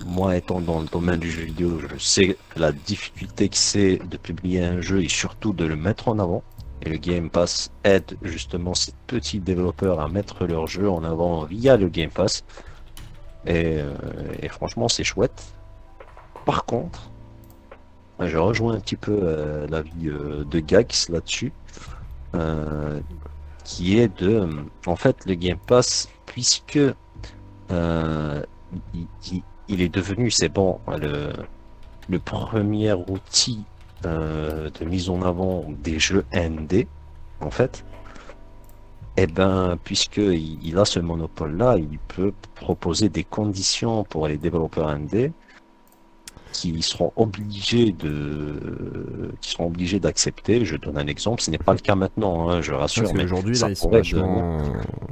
moi étant dans le domaine du jeu vidéo, je sais la difficulté que c'est de publier un jeu et surtout de le mettre en avant. Et le Game Pass aide justement ces petits développeurs à mettre leur jeu en avant via le Game Pass. Et franchement, c'est chouette. Par contre, je rejoins un petit peu l'avis de Gax là-dessus, qui est de, en fait, le Game Pass, puisque il est devenu, c'est bon, le premier outil de mise en avant des jeux indés, en fait, et ben, puisqu'il a ce monopole-là, il peut proposer des conditions pour les développeurs indés qui seront obligés d'accepter. Je donne un exemple, ce n'est pas le cas maintenant, hein, je rassure. Parce mais qu'aujourd'hui, ça là, ils sont pourrait vachement.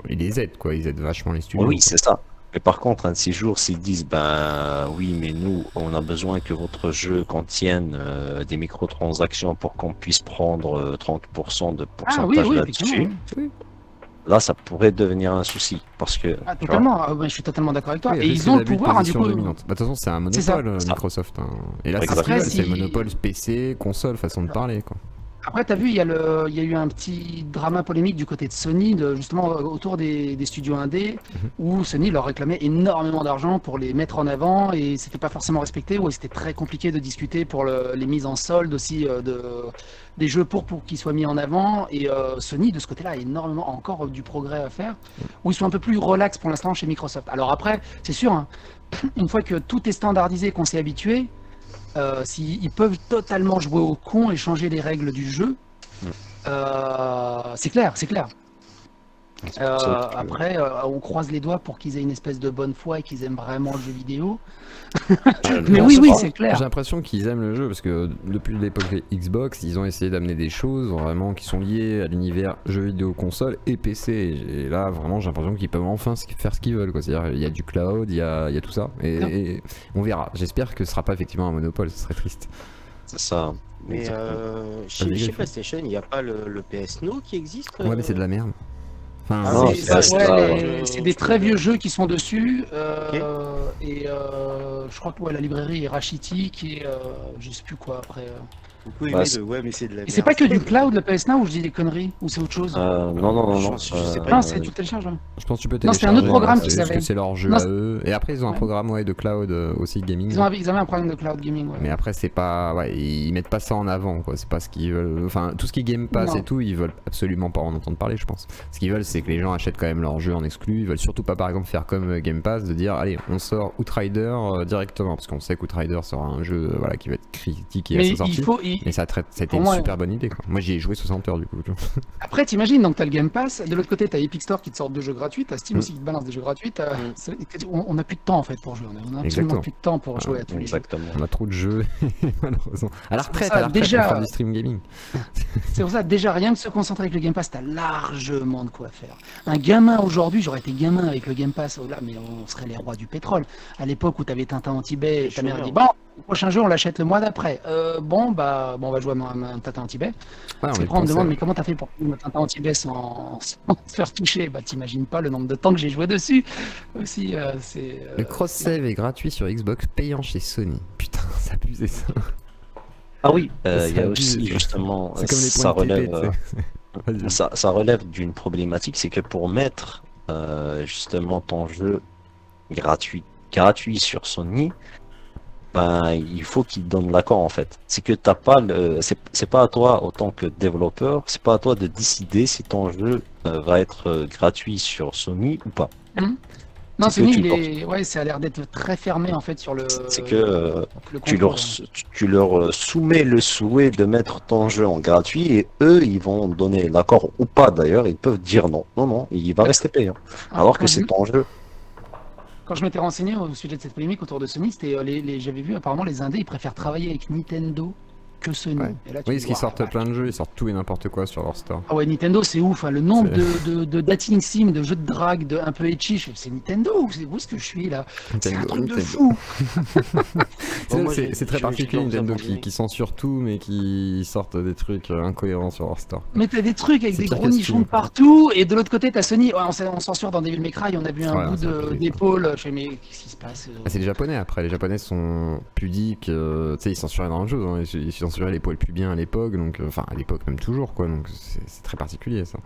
Ils les aident, quoi. Ils aident vachement les studios. Oui, c'est ça. Mais par contre, un de ces jours, s'ils disent, ben oui, mais nous, on a besoin que votre jeu contienne des microtransactions pour qu'on puisse prendre 30% de pourcentage là-dessus, là, ça pourrait devenir un souci. Parce que. Ah, totalement, je suis totalement d'accord avec toi. Oui, et ils ont le pouvoir, du coup. Bah, de toute façon, c'est un monopole, Microsoft. Hein. Et là, c'est le monopole PC, console, façon de parler, quoi. Après, tu as vu, il y a eu un petit drama polémique du côté de Sony, justement autour des studios indés, où Sony leur réclamait énormément d'argent pour les mettre en avant et c'était pas forcément respecté, ou c'était très compliqué de discuter pour les mises en solde aussi des jeux pour qu'ils soient mis en avant. Et Sony, de ce côté-là, a énormément encore du progrès à faire, où ils sont un peu plus relax pour l'instant chez Microsoft. Alors après, c'est sûr, hein, une fois que tout est standardisé, qu'on s'est habitué, s'ils peuvent totalement jouer au con et changer les règles du jeu, c'est clair, c'est clair. Après, on croise les doigts pour qu'ils aient une espèce de bonne foi et qu'ils aiment vraiment le jeu vidéo. Mais oui, c'est clair. J'ai l'impression qu'ils aiment le jeu parce que depuis l'époque Xbox, ils ont essayé d'amener des choses vraiment qui sont liées à l'univers jeux vidéo console et PC. Et là, vraiment, j'ai l'impression qu'ils peuvent enfin faire ce qu'ils veulent. C'est-à-dire, il y a du cloud, il y a tout ça. Et on verra. J'espère que ce sera pas effectivement un monopole, ce serait triste. C'est ça. Mais chez PlayStation, il n'y a pas le PS Now qui existe Ouais, mais c'est de la merde. Enfin, c'est des très vieux jeux qui sont dessus. Et je crois que la librairie est rachitique et je sais plus quoi après. Ouais, mais c'est de la merde. Et c'est pas que du cloud le PS Now ou je dis des conneries ou c'est autre chose? Non. Je sais pas. Non, c'est tu télécharges. Je pense que tu peux télécharger. Non, c'est un autre programme qui s'appelle. C'est leur jeu à eux. Et après, ils ont un programme de cloud aussi gaming. Ils avaient un programme de cloud gaming. Mais après, c'est pas. Ouais, ils mettent pas ça en avant, quoi. C'est pas ce qu'ils veulent. Enfin, tout ce qui est Game Pass et tout, ils veulent absolument pas en entendre parler, je pense. Ce qu'ils veulent, c'est que les gens achètent quand même leur jeu en exclu. Ils veulent surtout pas, par exemple, faire comme Game Pass, de dire, allez, on sort Outrider directement, parce qu'on sait qu'Outrider sera un jeu qui va être critiqué à sa sortie. Mais ça a été une super bonne idée, quoi. Moi j'y ai joué 60 heures du coup. Après t'imagines, donc t'as le Game Pass, de l'autre côté t'as Epic Store qui te sort de jeux gratuits, t'as Steam aussi qui te balance des jeux gratuits, on a plus de temps en fait pour jouer, on a absolument plus de temps pour jouer à tous les jeux. On a trop de jeux malheureusement. À la retraite, déjà, on va faire du stream gaming. C'est pour ça, déjà rien que se concentrer avec le Game Pass, t'as largement de quoi faire. Un gamin aujourd'hui, j'aurais été gamin avec le Game Pass, oh là, mais on serait les rois du pétrole. À l'époque où t'avais Tintin en Tibet, ta mère dit bon, le prochain jeu on l'achète le mois d'après. Bon, on va jouer à un Tintin en Tibet. Parce qu'après on me demande mais comment t'as fait pour jouer un Tintin en Tibet sans se faire toucher? Bah t'imagines pas le nombre de temps que j'ai joué dessus. Aussi, le cross-save est gratuit sur Xbox, payant chez Sony. Putain, ça abusé ça. Ah oui, il y a aussi justement, ça relève, ça relève d'une problématique, c'est que pour mettre justement ton jeu gratuit sur Sony, ben, il faut qu'il donne l'accord en fait. C'est que t'as pas c'est pas à toi autant que développeur, c'est pas à toi de décider si ton jeu va être gratuit sur Sony ou pas. Non, Sony, ça a l'air d'être très fermé en fait sur le. C'est que tu leur soumets le souhait de mettre ton jeu en gratuit et eux ils vont donner l'accord ou pas d'ailleurs, ils peuvent dire non, il va rester payant. Alors que c'est ton jeu. Quand je m'étais renseigné au sujet de cette polémique autour de Sony, c'était j'avais vu apparemment les indés ils préfèrent travailler avec Nintendo que Sony. Ouais. Et là, tu Oui, dis, parce qu'ils waouh, sortent vache. plein de jeux, ils sortent tout et n'importe quoi sur leur store. Ah ouais, Nintendo, c'est ouf. Hein. Le nombre de dating sim, de jeux de drague, de un peu etchi, c'est Nintendo. Où est-ce que je suis là? C'est un truc de fou. C'est très particulier Nintendo qui censure tout, mais qui sortent des trucs incohérents sur leur store. Mais t'as des trucs avec C'est des pire gros que nichons Steam. de partout, et de l'autre côté, t'as Sony. Ouais, on censure dans Devil May Cry, on a vu un Ouais, bout c'est un peu d'épaule. Je fais, mais qu'est-ce qui se passe? Ah, c'est les Japonais après, les Japonais sont pudiques, tu sais, ils censuraient énormément de choses, hein. Ils censuraient les poils pubiens à l'époque, donc enfin à l'époque même toujours quoi, donc c'est très particulier ça.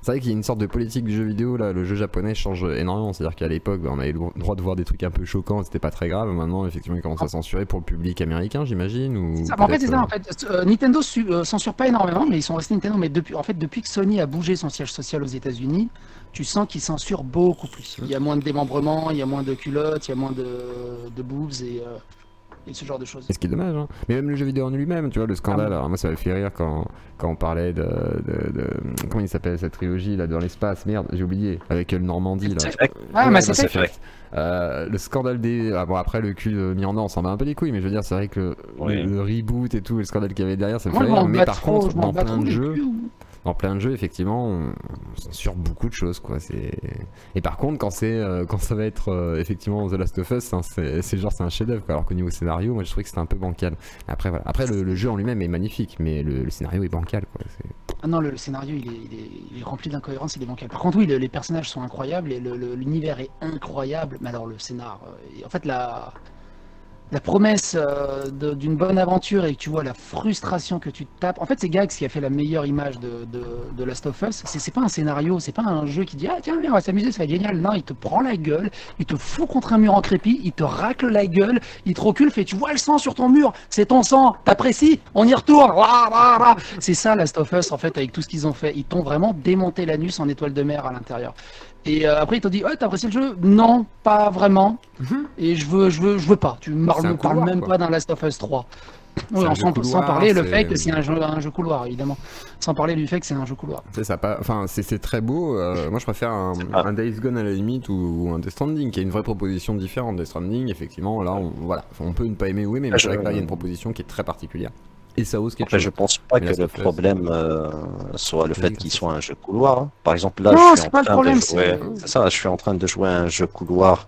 C'est vrai qu'il y a une sorte de politique du jeu vidéo là, le jeu japonais change énormément, c'est-à-dire qu'à l'époque on avait le droit de voir des trucs un peu choquants, c'était pas très grave, maintenant effectivement ils commencent à censurer pour le public américain j'imagine ou En fait, c'est ça. En fait, Nintendo censure pas énormément, mais ils sont restés Nintendo. Mais depuis que Sony a bougé son siège social aux États-Unis, tu sens qu'ils censurent beaucoup plus. Il y a moins de démembrement, il y a moins de culottes, il y a moins de boobs et ce genre de choses. Et ce qui est dommage, hein. Mais même le jeu vidéo en lui-même, tu vois, le scandale, Ah bon. alors moi ça m'a fait rire quand on parlait de comment il s'appelle cette trilogie là dans l'espace, merde, j'ai oublié, avec le Normandie là. Ah, Mass Mass Effect. Le scandale des. Ah bon, après le cul mis en or, on s'en bat un peu les couilles, mais je veux dire, c'est vrai que le reboot et tout, le scandale qu'il y avait derrière, ça me fait rire. Mais par contre, dans plein de jeux, effectivement, on censure beaucoup de choses, quoi. Et par contre, quand ça va être effectivement The Last of Us, hein, c'est un chef-d'œuvre, quoi. Alors qu'au niveau scénario, moi je trouvais que c'était un peu bancal. Après, voilà. Après, le jeu en lui-même est magnifique, mais le scénario est bancal, quoi. Ah non, le scénario il est rempli d'incohérences, il est bancal. Par contre, oui, les personnages sont incroyables et l'univers est incroyable. Mais alors, le scénar, en fait, la promesse d'une bonne aventure et que tu vois la frustration que tu te tapes. En fait, c'est Gags qui a fait la meilleure image de Last of Us. C'est pas un scénario, c'est pas un jeu qui dit ah tiens viens on va s'amuser, ça va être génial. Non, il te prend la gueule, il te fout contre un mur en crépi, il te racle la gueule, il te recule, fait tu vois le sang sur ton mur, c'est ton sang, t'apprécies, on y retourne. C'est ça Last of Us en fait avec tout ce qu'ils ont fait. Ils t'ont vraiment démonté l'anus en étoile de mer à l'intérieur. Et après ils t'ont dit, t'as apprécié le jeu? Non, pas vraiment. Et je veux pas. Tu me parles même pas d'un Last of Us 3. Oui, sans parler le fait que c'est un jeu couloir, évidemment. Sans parler du fait que c'est un jeu couloir. C'est ça, enfin c'est très beau. Moi je préfère un Days Gone à la limite ou un Death Stranding qui a une vraie proposition différente. Death Stranding, effectivement, là on peut ne pas aimer ou aimer, mais c'est vrai que là il y a une proposition qui est très particulière. Et ça ose quelque chose. Je pense pas que le problème soit le fait qu'il soit un jeu couloir. Hein. Par exemple, là, non, je suis en train de jouer à un jeu couloir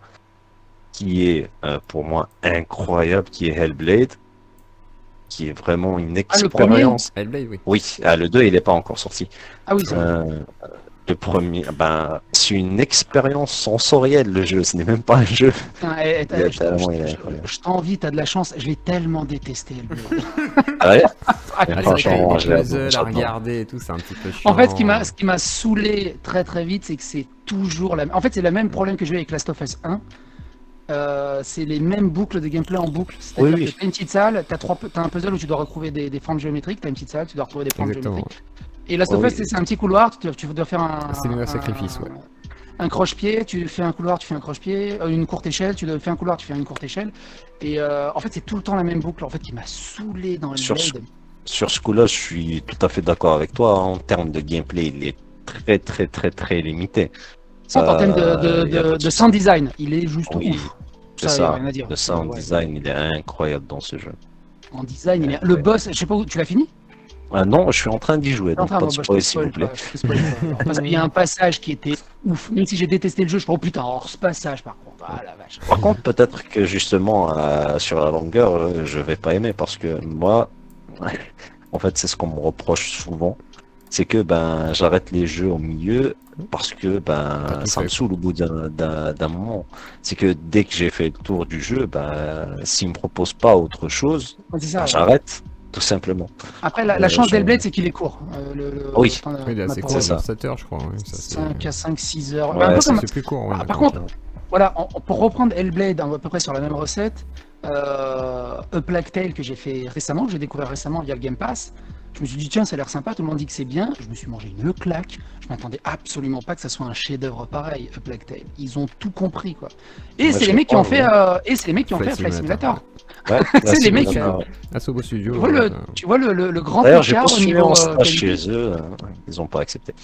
qui est pour moi incroyable, qui est Hellblade, qui est vraiment une expérience. Hellblade, oui. Oui, le 2 il n'est pas encore sorti. Ah oui, c'est le premier, c'est une expérience sensorielle le jeu, ce n'est même pas un jeu. Je t'envie, t'as de la chance, je l'ai tellement détesté. Ah ouais. Franchement, je l'ai à regarder et tout, c'est un petit peu chiant. En fait, ce qui m'a saoulé très très vite, c'est que c'est toujours la même. En fait, c'est le même problème que j'ai eu avec Last of Us 1. C'est les mêmes boucles de gameplay en boucle. C'est-à-dire que t'as une petite salle, t'as un puzzle où tu dois retrouver des formes géométriques, t'as une petite salle, tu dois retrouver des formes géométriques. Et Last of Us, c'est un petit couloir, tu dois faire un sacrifice, ouais. Un croche-pied, tu fais un couloir, tu fais un croche-pied, une courte échelle, tu fais un couloir, tu fais une courte échelle. Et en fait, c'est tout le temps la même boucle, en fait, qui m'a saoulé dans Hellblade. Sur ce coup-là, je suis tout à fait d'accord avec toi. En termes de gameplay, il est très limité. En termes de sound design, il est juste ouf. C'est ça, le sound design, il est incroyable dans ce jeu. En design, le boss, je sais pas où, tu l'as fini? Non, je suis en train d'y jouer, donc pas de spoil s'il vous plaît. Parce qu'il y a un passage qui était ouf, même si j'ai détesté le jeu, je me dis oh putain, ce passage par contre, ah la vache. Par contre, peut-être que justement, sur la longueur, je vais pas aimer, parce que moi, en fait, c'est ce qu'on me reproche souvent, c'est que j'arrête les jeux au milieu, parce que ça me saoule au bout d'un moment. C'est que dès que j'ai fait le tour du jeu, s'il me propose pas autre chose, j'arrête. Tout simplement. Après, la chance d'Hellblade, c'est qu'il est court. Oui, il est assez court, 7 heures, je crois. 5 à 5-6 heures. C'est plus court. Par contre, voilà, pour reprendre Hellblade à peu près sur la même recette, A Plague Tale que j'ai fait récemment, que j'ai découvert récemment via le Game Pass, je me suis dit tiens, ça a l'air sympa, tout le monde dit que c'est bien, je me suis mangé une claque, je m'attendais absolument pas que ça soit un chef-d'œuvre pareil, A Plague Tale. Ils ont tout compris quoi. Et c'est les mecs qui ont fait Flight Simulator. Ouais, c'est les mecs. Asobo Studio. Tu vois le grand écart au niveau chez eux, ils n'ont pas accepté.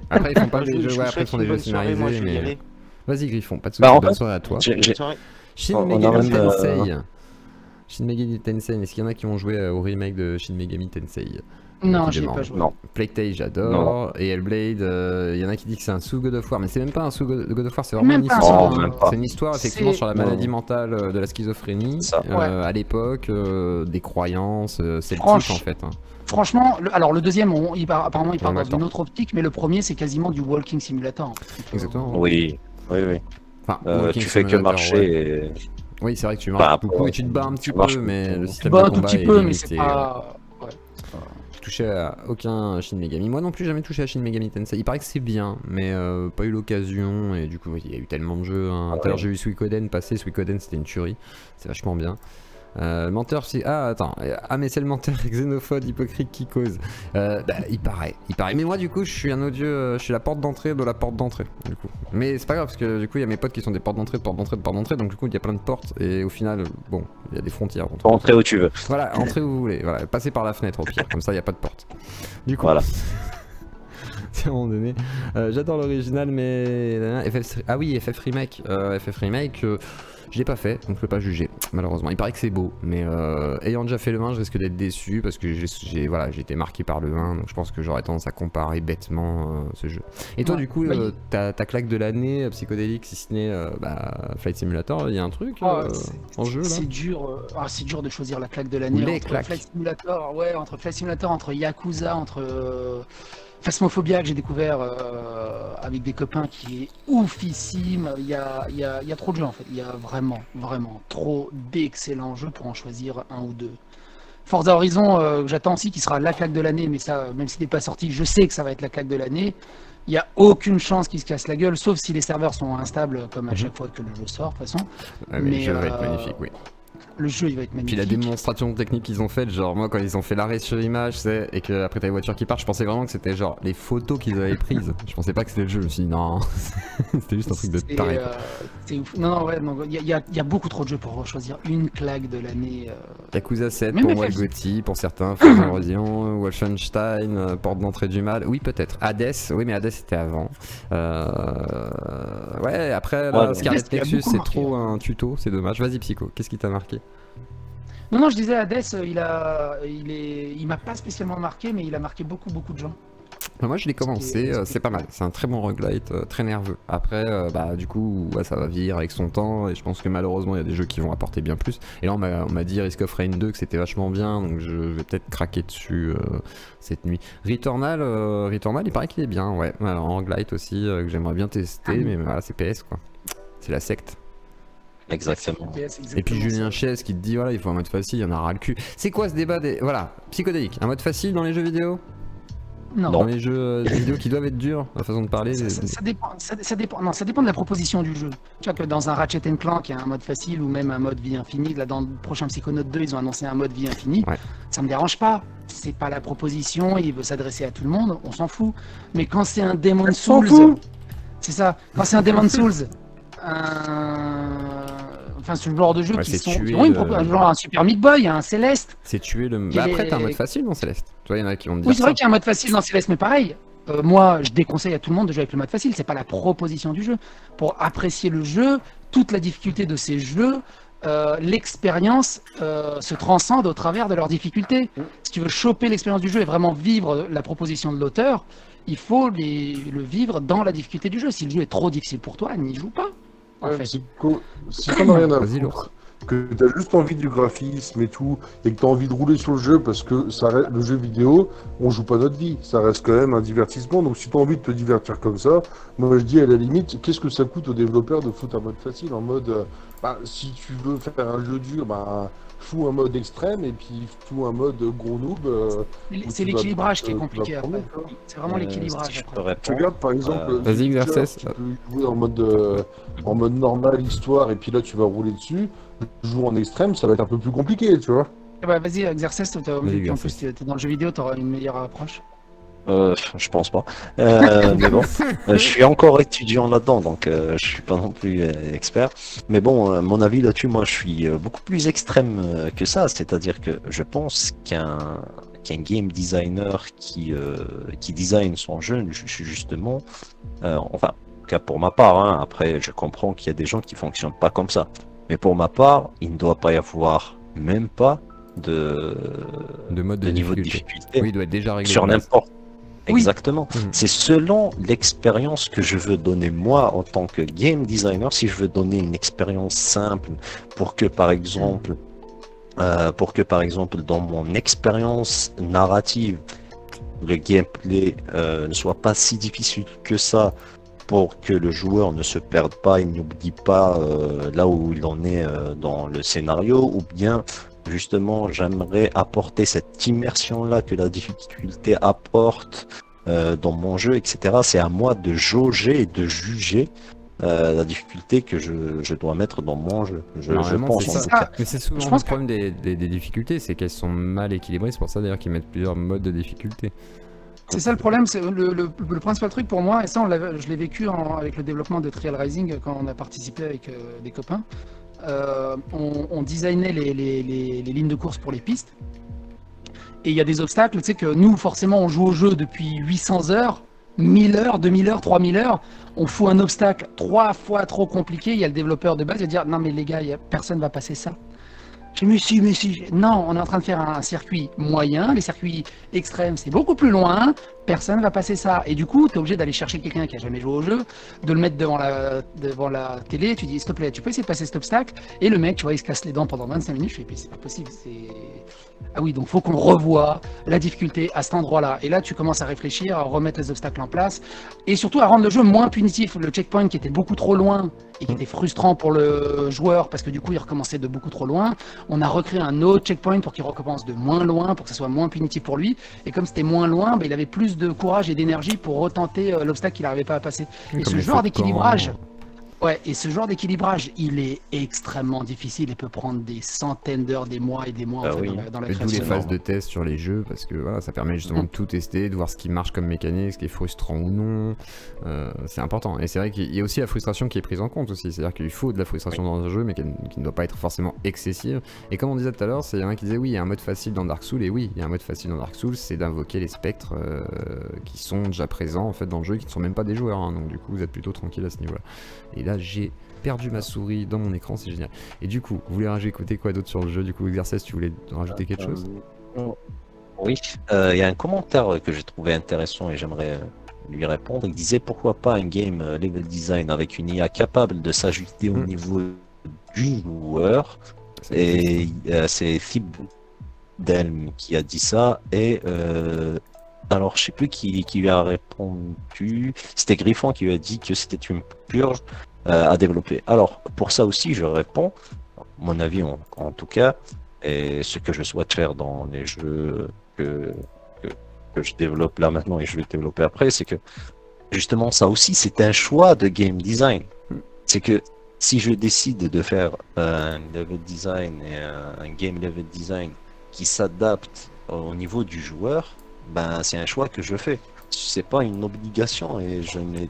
Après ils font pas des jeux, après ils font des jeux scénarisés, mais vas-y Griffon, pas de soucis, bonne soirée à toi. Shin Megami Tensei. Shin Megami Tensei, est-ce qu'il y en a qui ont joué au remake de Shin Megami Tensei? Non, j'y ai pas joué. Non. Plague Tale, j'adore. Et Hellblade, il y en a qui disent que c'est un sous God of War, mais c'est même pas un sous God of War, c'est vraiment Même une pas un histoire. sous- même pas. C'est une histoire effectivement C'est- sur la maladie mentale de la schizophrénie Ça. Ouais. à l'époque, des croyances celtiques Franche- en fait. Hein. Franchement, alors le deuxième, apparemment, il parle Ouais, dans une autre optique, mais le premier, c'est quasiment du walking simulator. En fait. Exactement. Oui, oui, oui. Enfin, Tu fais que Simulator, marcher ouais. et... Oui, c'est vrai que tu Bah, marches beaucoup après, et tu te bats un petit tu marches peu, mais beaucoup. le Tu système bats de un tout combat petit est peu, mais limité. c'est pas. Ouais. Je touchais à aucun Shin Megami. Moi non plus, jamais touché à Shin Megami Tensei. Il paraît que c'est bien, mais pas eu l'occasion. Et du coup, il y a eu tellement de jeux. Hein. Tout à l'heure, j'ai vu Suikoden passer. Suikoden, c'était une tuerie. C'est vachement bien. Menteur, c'est. Ah, attends. Ah, mais c'est le menteur xénophobe, hypocrite qui cause. Il paraît. Mais moi, du coup, je suis un odieux. Je suis la porte d'entrée de la porte d'entrée. Du coup. Mais c'est pas grave, parce que du coup, il y a mes potes qui sont des portes d'entrée, de porte d'entrée, de porte d'entrée. Donc, du coup, il y a plein de portes. Et au final, bon, il y a des frontières. Entre Entrer où tu veux. Voilà, entrez où vous voulez. Voilà, passez par la fenêtre au pire. Comme ça, il n'y a pas de porte. Du coup. Voilà. À un moment donné. J'adore l'original, mais. Ah oui, FF Remake. FF Remake, je l'ai pas fait, donc je peux pas juger, malheureusement. Il paraît que c'est beau, mais ayant déjà fait le 1, je risque d'être déçu parce que j'ai été marqué par le 1, donc je pense que j'aurais tendance à comparer bêtement ce jeu. Et toi, Ouais. du coup, Bah, ta claque de l'année, psychédélique, si ce n'est Flight Simulator, il y a un truc Ah, en jeu là c'est dur, c'est dur de choisir la claque de l'année Les entre claques. Flight Simulator, entre Flight Simulator, entre Yakuza, entre Phasmophobia que j'ai découvert avec des copains qui est oufissime. Il y a trop de jeux en fait. Il y a vraiment trop d'excellents jeux pour en choisir un ou deux. Forza Horizon, que j'attends aussi, qui sera la claque de l'année, mais ça, même s'il n'est pas sorti, je sais que ça va être la claque de l'année. Il n'y a aucune chance qu'il se casse la gueule, sauf si les serveurs sont instables, comme à chaque fois que le jeu sort, de toute façon. Ouais, mais le mais, jeu va être magnifique, oui. Le jeu, il va être Puis magnifique. la démonstration technique qu'ils ont faite, genre moi quand ils ont fait l'arrêt sur image, et que après t'as les voitures qui partent, je pensais vraiment que c'était genre les photos qu'ils avaient prises. Je pensais pas que c'était le jeu, je me suis dit non, c'était juste un truc de taré. Quoi. C'est ouf. Non, ouais, il y a beaucoup trop de jeux pour choisir une claque de l'année. Yakuza 7 Même pour les moi, FF. Gotti, pour certains, Forza Horizon, Wolfenstein, porte d'entrée du mal. Oui, peut-être. Hades, oui, mais Hades c'était avant. Ouais, après, là, Ouais, Scarlet Hades, il a Nexus, beaucoup c'est marqué, trop hein. un tuto, c'est dommage. Vas-y, Psycho, qu'est-ce qui t'a marqué? Non, je disais, Hades, il m'a pas spécialement marqué, mais il a marqué beaucoup de gens. Moi je l'ai commencé, c'est pas mal, c'est un très bon roguelite, très nerveux. Après, du coup, ouais, ça va vieillir avec son temps et je pense que malheureusement il y a des jeux qui vont apporter bien plus. Et là on m'a dit Risk of Rain 2 que c'était vachement bien, donc je vais peut-être craquer dessus cette nuit. Returnal, il paraît qu'il est bien, ouais. Alors, en roguelite aussi, que j'aimerais bien tester, mais voilà, c'est PS quoi. C'est la secte. Exactement. Et puis Julien Chies qui te dit voilà, il faut un mode facile, il y en a ras le cul. C'est quoi ce débat des. Voilà, psychodélique, un mode facile dans les jeux vidéo? Non. Dans les jeux vidéo qui doivent être durs, la façon de parler. Ça dépend. Non, ça dépend de la proposition du jeu. Tu vois que dans un Ratchet Clank, il y a un mode facile ou même un mode vie infinie. Là, dans le prochain Psychonaut 2, ils ont annoncé un mode vie infinie. Ouais. Ça me dérange pas. C'est pas la proposition. Il veut s'adresser à tout le monde. On s'en fout. Mais quand c'est un Demon's Souls, c'est ça. Quand c'est un Demon's Souls, enfin, ce genre de jeu Ouais, qui c'est sont, tuer qui ont genre un Super Meat Boy, un Céleste. C'est tuer le. Il Bah est- après, t'as un mode facile dans Céleste. Tu vois, il y en a qui vont te dire. Oui, c'est ça. vrai qu'il y a un mode facile dans Céleste, mais pareil. Moi, je déconseille à tout le monde de jouer avec le mode facile. C'est pas la proposition du jeu. Pour apprécier le jeu, toute la difficulté de ces jeux, l'expérience se transcende au travers de leurs difficultés. Si tu veux choper l'expérience du jeu et vraiment vivre la proposition de l'auteur, il faut le vivre dans la difficulté du jeu. Si le jeu est trop difficile pour toi, n'y joue pas. En Ouais, fait. si t'en as rien à Vas-y, foutre, que t'as juste envie du graphisme et tout, et que t'as envie de rouler sur le jeu parce que le jeu vidéo, on joue pas notre vie, ça reste quand même un divertissement. Donc si t'as envie de te divertir comme ça, moi je dis à la limite, qu'est-ce que ça coûte aux développeurs de foutre un mode facile en mode, si tu veux faire un jeu dur, fous un mode extrême et puis fous un mode gros noob. C'est tu vas- l'équilibrage qui est tu vas compliqué prendre, après. quoi. C'est vraiment l'équilibrage Si je après. peux Tu répondre, regardes par exemple, Vas-y, Exercès. tu peux jouer en mode normal, histoire, et puis là tu vas rouler dessus. Jouer en extrême, ça va être un peu plus compliqué, tu vois. Eh ben, vas-y, Exercess, en plus Exercice. t'es dans le jeu vidéo, t'auras une meilleure approche. Je pense pas. Mais bon, je suis encore étudiant là-dedans, donc je suis pas non plus expert. Mais bon, mon avis là-dessus, moi, je suis beaucoup plus extrême que ça. C'est-à-dire que je pense qu'un game designer qui design son jeu, justement, enfin, en tout cas pour ma part, hein, après, je comprends qu'il y a des gens qui fonctionnent pas comme ça. Mais pour ma part, il ne doit pas y avoir même pas de mode de niveau de difficulté. difficulté Oui, il doit être déjà réglé. sur de base. n'importe. Oui. Exactement. C'est selon l'expérience que je veux donner moi en tant que game designer. Si je veux donner une expérience simple pour que par exemple, dans mon expérience narrative, le gameplay ne soit pas si difficile que ça, pour que le joueur ne se perde pas et n'oublie pas là où il en est dans le scénario, ou bien justement j'aimerais apporter cette immersion là que la difficulté apporte dans mon jeu, etc. C'est à moi de jauger et de juger la difficulté que je dois mettre dans mon jeu. Je Normalement, pense c'est en ça. tout cas. Mais c'est souvent Je le pense problème des difficultés, c'est qu'elles sont mal équilibrées. C'est pour ça d'ailleurs qu'ils mettent plusieurs modes de difficulté. C'est ça le problème, c'est le principal truc pour moi, et ça je l'ai vécu avec le développement de Trial Rising quand on a participé avec des copains. On designait les lignes de course pour les pistes, et il y a des obstacles, tu sais que nous forcément on joue au jeu depuis 800 heures, 1000 heures, 2000 heures, 3000 heures, on fout un obstacle 3 fois trop compliqué, il y a le développeur de base qui va dire non mais les gars, personne va passer ça. Mais si, non, on est en train de faire un circuit moyen, les circuits extrêmes c'est beaucoup plus loin, personne ne va passer ça. Et du coup, tu es obligé d'aller chercher quelqu'un qui a jamais joué au jeu, de le mettre devant la télé, tu dis s'il te plaît, tu peux essayer de passer cet obstacle, et le mec, tu vois, il se casse les dents pendant 25 minutes, je fais, c'est pas possible, Ah oui, donc faut qu'on revoie la difficulté à cet endroit-là. Et là, tu commences à réfléchir, à remettre les obstacles en place, et surtout à rendre le jeu moins punitif. Le checkpoint qui était beaucoup trop loin, et qui était frustrant pour le joueur, parce que du coup, il recommençait de beaucoup trop loin, on a recréé un autre checkpoint pour qu'il recommence de moins loin, pour que ça soit moins punitif pour lui. Et comme c'était moins loin, il avait plus de courage et d'énergie pour retenter l'obstacle qu'il n'arrivait pas à passer. Et ce genre d'équilibrage, il est extrêmement difficile et peut prendre des centaines d'heures, des mois et des mois en fait, dans la création. D'où les phases de test sur les jeux, parce que voilà, ça permet justement de tout tester, de voir ce qui marche comme mécanique, ce qui est frustrant ou non. C'est important. Et c'est vrai qu'il y a aussi la frustration qui est prise en compte aussi. C'est-à-dire qu'il faut de la frustration dans un jeu, mais qui ne doit pas être forcément excessive. Et comme on disait tout à l'heure, il y en a qui disaient oui, il y a un mode facile dans Dark Souls, et oui, il y a un mode facile dans Dark Souls, c'est d'invoquer les spectres qui sont déjà présents en fait dans le jeu, qui ne sont même pas des joueurs. Hein, donc du coup, vous êtes plutôt tranquille à ce niveau-là. Et là, j'ai perdu ma souris dans mon écran, c'est génial. Et du coup, vous voulez rajouter quoi d'autre sur le jeu? Du coup, Exercès, tu voulais rajouter quelque chose? Oui, il y a un commentaire que j'ai trouvé intéressant et j'aimerais lui répondre. Il disait pourquoi pas un game level design avec une IA capable de s'ajuster au niveau du joueur. Et c'est Thib Delm qui a dit ça. Et alors, je sais plus qui lui a répondu. C'était Griffon qui lui a dit que c'était une purge à développer. Alors, pour ça aussi, je réponds, mon avis en tout cas, et ce que je souhaite faire dans les jeux que je développe là maintenant et je vais développer après, c'est que justement, ça aussi, c'est un choix de game design. C'est que si je décide de faire un level design et un game level design qui s'adapte au niveau du joueur, ben c'est un choix que je fais. C'est pas une obligation et je n'ai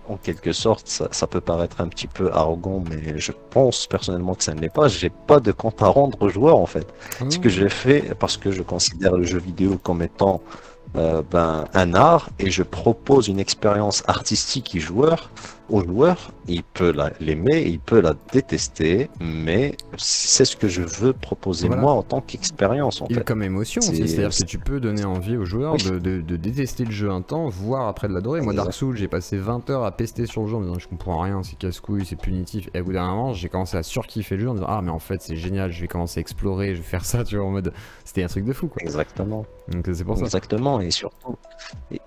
en quelque sorte, ça peut paraître un petit peu arrogant, mais je pense personnellement que ça ne l'est pas. J'ai pas de compte à rendre aux joueurs en fait. Ce que j'ai fait parce que je considère le jeu vidéo comme étant un art et je propose une expérience artistique au joueur, il peut l'aimer, il peut la détester, mais c'est ce que je veux proposer moi en tant qu'expérience. Il comme émotion aussi, c'est-à-dire que tu peux donner envie aux joueurs de détester le jeu un temps, voire après de l'adorer. Moi, Dark Souls, j'ai passé 20 heures à pester sur le jeu en me disant je comprends rien, c'est casse-couille, c'est punitif. Et au bout d'un moment, j'ai commencé à surkiffer le jeu en disant ah mais en fait c'est génial, je vais commencer à explorer, je vais faire ça, tu vois, en mode c'était un truc de fou quoi. Exactement. Donc c'est pour ça. Exactement, et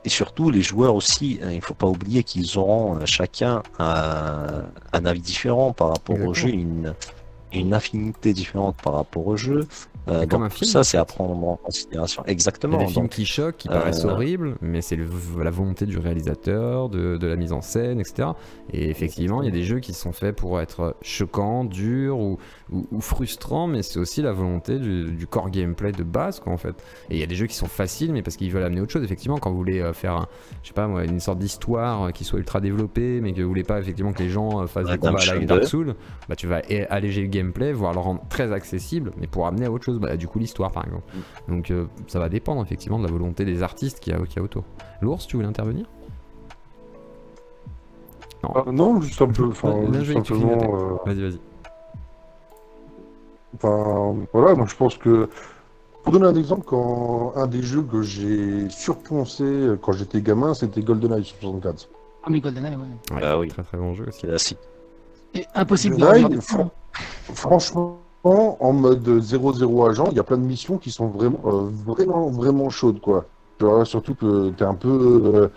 surtout les joueurs aussi, il faut pas oublier qu'ils auront chacun un avis différent par rapport au jeu, une affinité différente par rapport au jeu. Donc tout ça, c'est à prendre en considération. Exactement. Il y a des films qui choquent, qui paraissent horribles, mais c'est la volonté du réalisateur, de la mise en scène, etc. Et effectivement, il y a des jeux qui sont faits pour être choquants, durs ou frustrants, mais c'est aussi la volonté du core gameplay de base, quoi, en fait. Et il y a des jeux qui sont faciles, mais parce qu'ils veulent amener autre chose. Effectivement, quand vous voulez faire, je sais pas moi, une sorte d'histoire qui soit ultra développée, mais que vous voulez pas effectivement que les gens fassent des combats à la Dark Souls, bah tu vas alléger le gameplay, voire le rendre très accessible, mais pour amener à autre chose. Bah, du coup l'histoire par exemple. Donc ça va dépendre effectivement de la volonté des artistes qu'il y a autour. L'ours, tu voulais intervenir? Non, juste un peu. Enfin, Vas-y. Enfin, voilà, moi je pense que. Pour donner un exemple, quand un des jeux que j'ai surponcé quand j'étais gamin, c'était GoldenEye sur 64. Ah, mais GoldenEye, ouais. Ouais, Ah oui. très très bon jeu aussi. C'est assis. Et impossible de GoldenEye, regarder ça. franchement, en mode 0-0 agent, il y a plein de missions qui sont vraiment chaudes, quoi. Tu vois, surtout que t'es un peu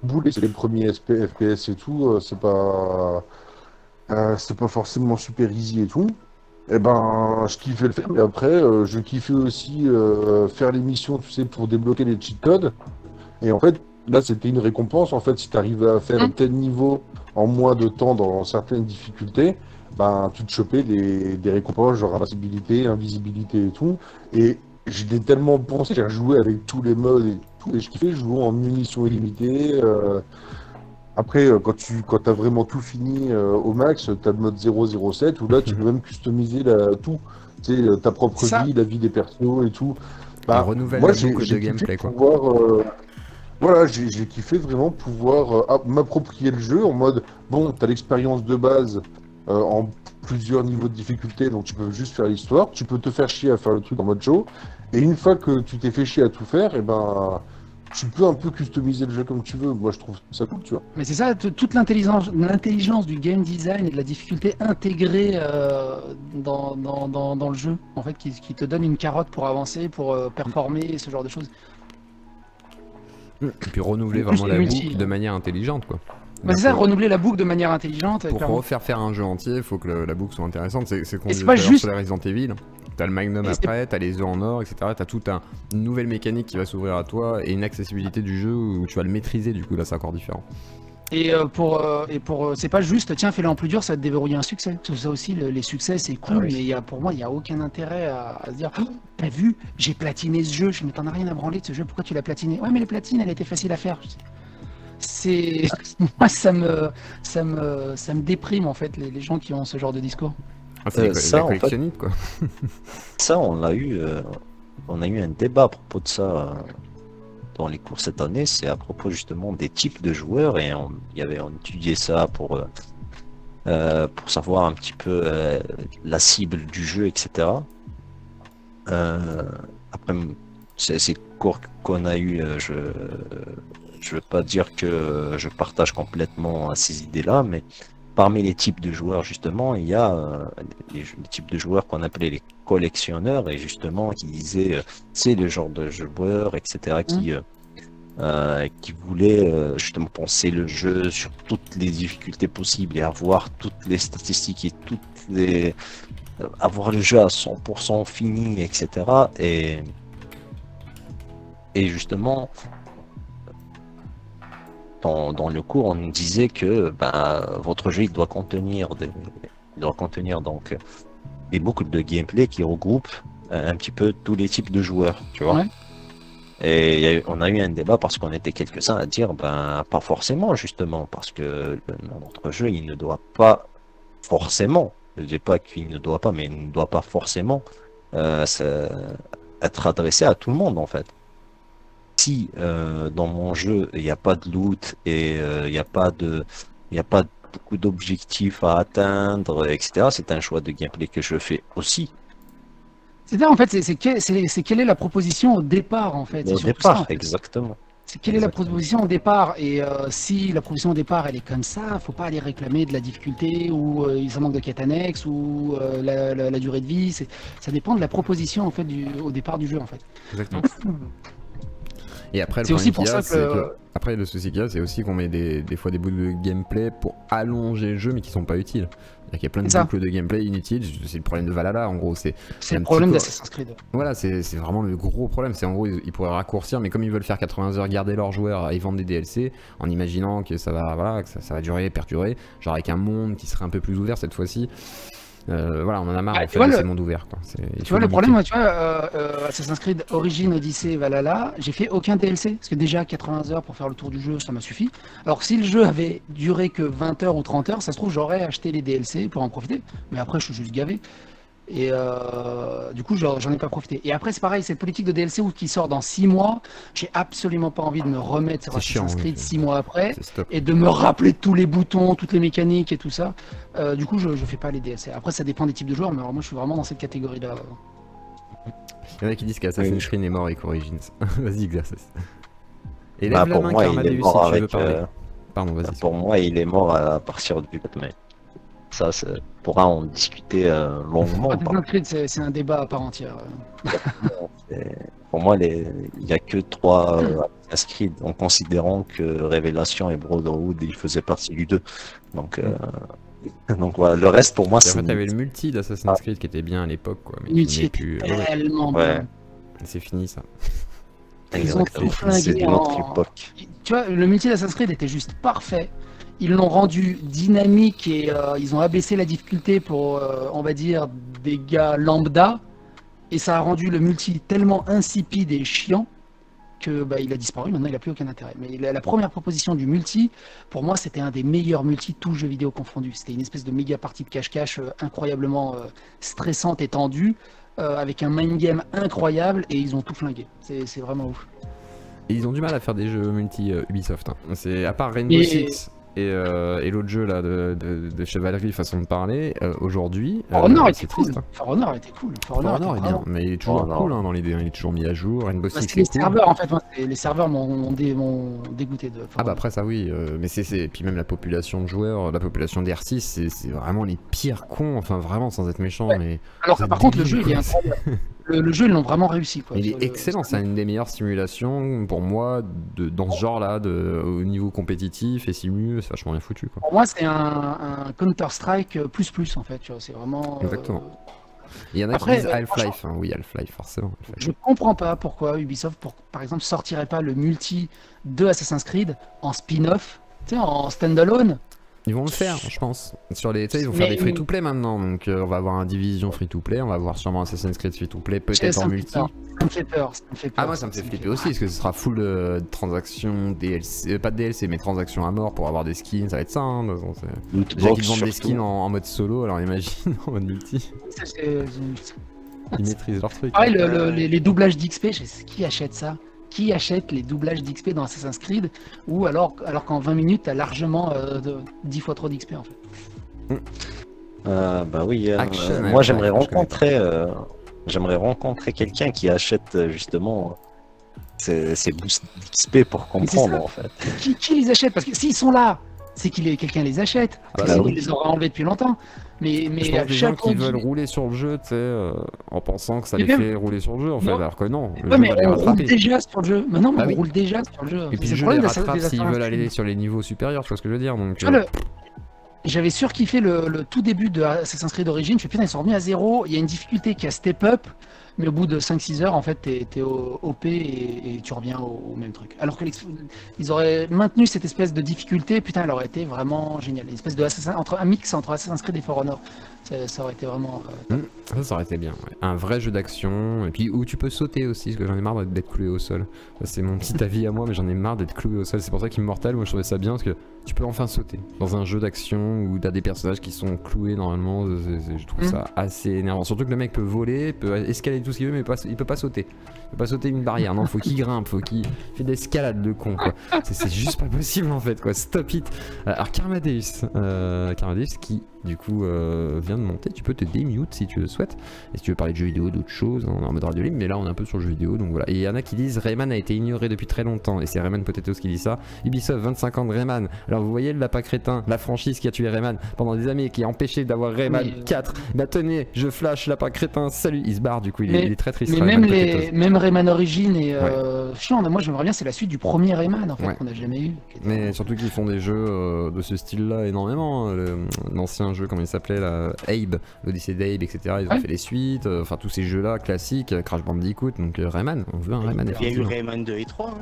boulé, c'est les premiers FPS et tout, c'est pas forcément super easy et tout. Eh ben, je kiffais le faire, mais après, je kiffais aussi faire les missions, tu sais, pour débloquer les cheat codes. Et en fait, là, c'était une récompense. En fait, si tu arrivais à faire tel niveau en moins de temps dans certaines difficultés, ben, tu te chopais des récompenses, genre invincibilité, invisibilité et tout. Et je l'ai tellement pensé, j'ai joué avec tous les modes et tout, et je kiffais jouer en munitions illimitées. Après, quand t'as vraiment tout fini au max, t'as le mode 007 où là, tu peux même customiser tout. Tu sais, ta propre Ça. vie, la vie des persos et tout. On renouvelle moi, la boucle de j'ai gameplay, kiffé quoi. pouvoir, voilà, j'ai kiffé vraiment pouvoir m'approprier le jeu en mode, bon, t'as l'expérience de base en plusieurs niveaux de difficulté, donc tu peux juste faire l'histoire, tu peux te faire chier à faire le truc en mode show, et une fois que tu t'es fait chier à tout faire, et ben, tu peux un peu customiser le jeu comme tu veux. Moi, je trouve ça cool, tu vois. Mais c'est ça, toute l'intelligence du game design et de la difficulté intégrée dans le jeu, en fait, qui te donne une carotte pour avancer, pour performer, ce genre de choses. Et puis renouveler En plus, vraiment les la multi, boucle de manière intelligente, quoi. Bah, c'est ça, renouveler la boucle de manière intelligente. Pour clairement. refaire faire un jeu entier, il faut que la boucle soit intéressante. C'est qu'on Et c'est disait pas tout à l'heure juste- sur les Resident Evil. T'as le Magnum Et c'est- après, t'as les œufs en or, etc. T'as toute une nouvelle mécanique qui va s'ouvrir à toi et une accessibilité du jeu où tu vas le maîtriser. Du coup, là, c'est encore différent. Et c'est pas juste, tiens, fais-le en plus dur, ça va te déverrouiller un succès. Tout ça aussi, les succès, c'est cool, Ah oui. mais pour moi, il n'y a aucun intérêt à se dire, oh, t'as vu, j'ai platiné ce jeu. Je me dis, mais t'en as rien à branler de ce jeu, pourquoi tu l'as platiné? Ouais, mais les platines, elle était facile à faire. C'est. Moi, ça me déprime, en fait, les gens qui ont ce genre de discours. Ah, c'est Ça, la en fait- collectionnite, quoi. Ça, on a eu un débat à propos de ça dans les cours cette année. C'est à propos justement des types de joueurs et on étudiait ça pour savoir un petit peu la cible du jeu, etc. Après, ces cours qu'on a eu, je veux pas dire que je partage complètement ces idées-là, mais parmi les types de joueurs, justement, il y a les types de joueurs qu'on appelait les collectionneurs, et justement, qui disaient, c'est le genre de joueurs, etc., qui voulaient justement penser le jeu sur toutes les difficultés possibles et avoir toutes les statistiques et avoir le jeu à 100% fini, etc. Et justement, dans le cours, on nous disait que votre jeu il doit contenir donc des boucles de gameplay qui regroupent un petit peu tous les types de joueurs, tu vois. Ouais. Et on a eu un débat parce qu'on était quelques-uns à dire pas forcément justement parce que notre jeu il ne doit pas forcément, je dis pas qu'il ne doit pas, mais il ne doit pas forcément être adressé à tout le monde en fait. Si dans mon jeu il n'y a pas de loot et il n'y a pas beaucoup d'objectifs à atteindre, etc. C'est un choix de gameplay que je fais aussi. C'est-à-dire, en fait, c'est quelle est la proposition au départ, en fait. C'est Au surtout ça, départ, en fait. exactement. C'est quelle est la Exactement. proposition au départ. Et si la proposition au départ, elle est comme ça, faut pas aller réclamer de la difficulté ou il s'en manque de quête annexe ou la durée de vie. Ça dépend de la proposition, en fait, au départ du jeu, en fait. Exactement. Et après, le C'est aussi problème pour qu'il y a, ça c'est que- après, le souci qu'il y a, c'est aussi qu'on met des fois des bouts de gameplay pour allonger le jeu, mais qui sont pas utiles. C'est-à-dire qu'il y a plein de C'est ça. boucles de gameplay inutiles. C'est le problème de Valhalla, en gros. C'est C'est un le petit problème peu- d'Assassin's Creed. Voilà, c'est vraiment le gros problème. C'est en gros, ils pourraient raccourcir, mais comme ils veulent faire 80 heures, garder leurs joueurs et vendre des DLC, en imaginant que ça va, voilà, que ça va durer, perdurer, genre avec un monde qui serait un peu plus ouvert cette fois-ci. Voilà, on en a marre Ah, en tu fait vois de le- ces mondes ouverts, quoi. Il Tu faut vois, le limiter. problème, moi, tu vois, Assassin's Creed Origin, Odyssey, Valhalla, j'ai fait aucun DLC, parce que déjà 80 heures pour faire le tour du jeu, ça m'a suffi. Alors que si le jeu avait duré que 20 heures ou 30 heures, ça se trouve, j'aurais acheté les DLC pour en profiter, mais après, je suis juste gavé. Et du coup, j'en ai pas profité. Et après, c'est pareil, cette politique de DLC qui sort dans 6 mois, j'ai absolument pas envie de me remettre sur Assassin's Creed 6 mois après et de me rappeler tous les boutons, toutes les mécaniques et tout ça. Du coup, je fais pas les DLC. Après, ça dépend des types de joueurs, mais alors, moi, je suis vraiment dans cette catégorie-là. Il y en a qui disent qu'Assassin's Creed est mort avec Origins. Vas-y, exercice. Et Bah, lève la pour main, moi, il est Carmadeus, mort si tu veux avec. parler. Pardon, vas-y. Pour moi, il est mort à partir du 4 mai. Ça, pourra en discuter longuement. Assassin's Creed, c'est un débat à part entière. Pour moi, il n'y a que 3 Assassin's Creed, en considérant que Révélation et Brotherhood, ils faisaient partie du 2. Donc voilà, le reste pour moi, En c'est. fait, t'avais le multi d'Assassin's Creed qui était bien à l'époque, quoi. Mais Multi qui n'est était plus. tellement Ouais. bien. C'est fini ça. Ils ont tout flingué C'est de notre époque. Tu vois, le multi d'Assassin's Creed était juste parfait. Ils l'ont rendu dynamique et ils ont abaissé la difficulté pour, on va dire, des gars lambda. Et ça a rendu le multi tellement insipide et chiant que bah, il a disparu. Maintenant, il n'a plus aucun intérêt. Mais la première proposition du multi, pour moi, c'était un des meilleurs multi, tous jeux vidéo confondus. C'était une espèce de méga partie de cache-cache incroyablement stressante et tendue, avec un mind game incroyable, et ils ont tout flingué. C'est vraiment ouf. Et ils ont du mal à faire des jeux multi Ubisoft. Hein. C'est à part Rainbow Six et l'autre jeu là de chevalerie façon de parler aujourd'hui. For Honor était c'est cool. triste, hein. For Honor était cool. For Honor est bien, mais il est toujours cool hein, dans l'idée. Il est toujours mis à jour. Rainbow Six c'est les cool. serveurs en fait. Moi, les serveurs m'ont dégoûté de. Ah bah après ça oui, mais c'est puis même la population de joueurs, la population d'R6, c'est vraiment les pires cons. Enfin vraiment sans être méchant, mais. Alors par contre le jeu il est incroyable. Le jeu ils l'ont vraiment réussi quoi. Il est excellent, c'est une des meilleures simulations pour moi dans ce genre là au niveau compétitif et simu, c'est vachement bien foutu quoi. Pour moi c'est un Counter-Strike plus en fait, tu vois, c'est vraiment. Exactement. Il y en a qui disent Half-Life, hein. Oui Half-Life forcément. Je comprends pas pourquoi Ubisoft par exemple sortirait pas le multi de Assassin's Creed en spin-off, tu sais, en standalone. Ils vont le faire, je pense. Sur les, ils vont faire des free-to-play maintenant, donc on va avoir un Division free-to-play, on va avoir sûrement Assassin's Creed free-to-play, peut-être en multi. Ça me fait peur. Ah moi ça me fait flipper aussi, parce que ce sera full transactions DLC, pas de DLC, mais transactions à mort pour avoir des skins, ça va être ça. Hein, déjà qu'ils vendent des skins en mode solo, alors imagine en mode multi. Ils maîtrisent leur truc. Pareil, les doublages d'XP, qui achète ça? Qui achète les doublages d'XP dans Assassin's Creed, ou alors qu'en 20 minutes t'as largement 10 fois trop d'XP en fait. Bah oui, moi j'aimerais rencontrer quelqu'un qui achète justement ces boosts d'XP pour comprendre en fait. Qui les achète? Parce que s'ils sont là, c'est quelqu'un les achète. Sinon ils les auraient enlevés depuis longtemps. Mais je pense des gens qui veulent rouler sur le jeu, tu sais, en pensant que ça les fait rouler sur le jeu, en fait, alors que non. Ouais, mais on roule déjà sur le jeu. Maintenant, on roule déjà sur le jeu. Et puis le jeu les rattrape s'ils veulent aller sur les niveaux supérieurs, tu vois ce que je veux dire. Donc. J'avais surkiffé le tout début de Assassin's Creed Origins. Je fais putain, ils sont revenus à 0. Il y a une difficulté qui a step up. Mais au bout de 5-6 heures, en fait, t'es OP et tu reviens au même truc. Alors que ils auraient maintenu cette espèce de difficulté, putain, elle aurait été vraiment géniale. Une espèce de un mix entre Assassin's Creed et For Honor. Ça aurait été vraiment. Ça aurait été bien. Ouais. Un vrai jeu d'action, et puis où tu peux sauter aussi, parce que j'en ai marre d'être cloué au sol. C'est mon petit avis à moi, mais j'en ai marre d'être cloué au sol. C'est pour ça qu'Immortal, moi je trouvais ça bien, parce que tu peux enfin sauter dans un jeu d'action où t'as des personnages qui sont cloués normalement. Je trouve ça assez énervant. Surtout que le mec peut voler, peut escalader tout ce qu'il veut, mais il peut pas sauter. Il peut pas sauter une barrière. Non, faut qu'il grimpe, faut qu'il fait de l'escalade de con. C'est juste pas possible en fait. Quoi. Stop it. Alors Carmadeus qui du coup vient de monter. Tu peux te démute si tu le souhaites. Et si tu veux parler de jeux vidéo, d'autres choses, on est en mode radio libre. Mais là, on est un peu sur le jeu vidéo, donc voilà. Et il y en a qui disent Rayman a été ignoré depuis très longtemps. Et c'est Rayman Potatoes qui dit ça. Ubisoft 25 ans de Rayman. Alors vous voyez le lapin crétin, la franchise qui a tué Rayman pendant des années, qui a empêché d'avoir Rayman 4. Bah tenez, je flash lapin crétin. Salut, il se barre du coup. Il est très triste. Mais même Rayman Origins et chiant. Moi, j'aimerais bien, c'est la suite du premier Rayman en fait qu'on n'a jamais eu. Mais surtout qu'ils font des jeux de ce style-là énormément. L'ancien jeu, comment il s'appelait là, Abe, l'Odyssée d'Abe, etc. Ils ont fait les suites, enfin tous ces jeux-là classiques, Crash Bandicoot, donc Rayman, on veut un Rayman. Il y a eu Rayman 2 et 3. Hein.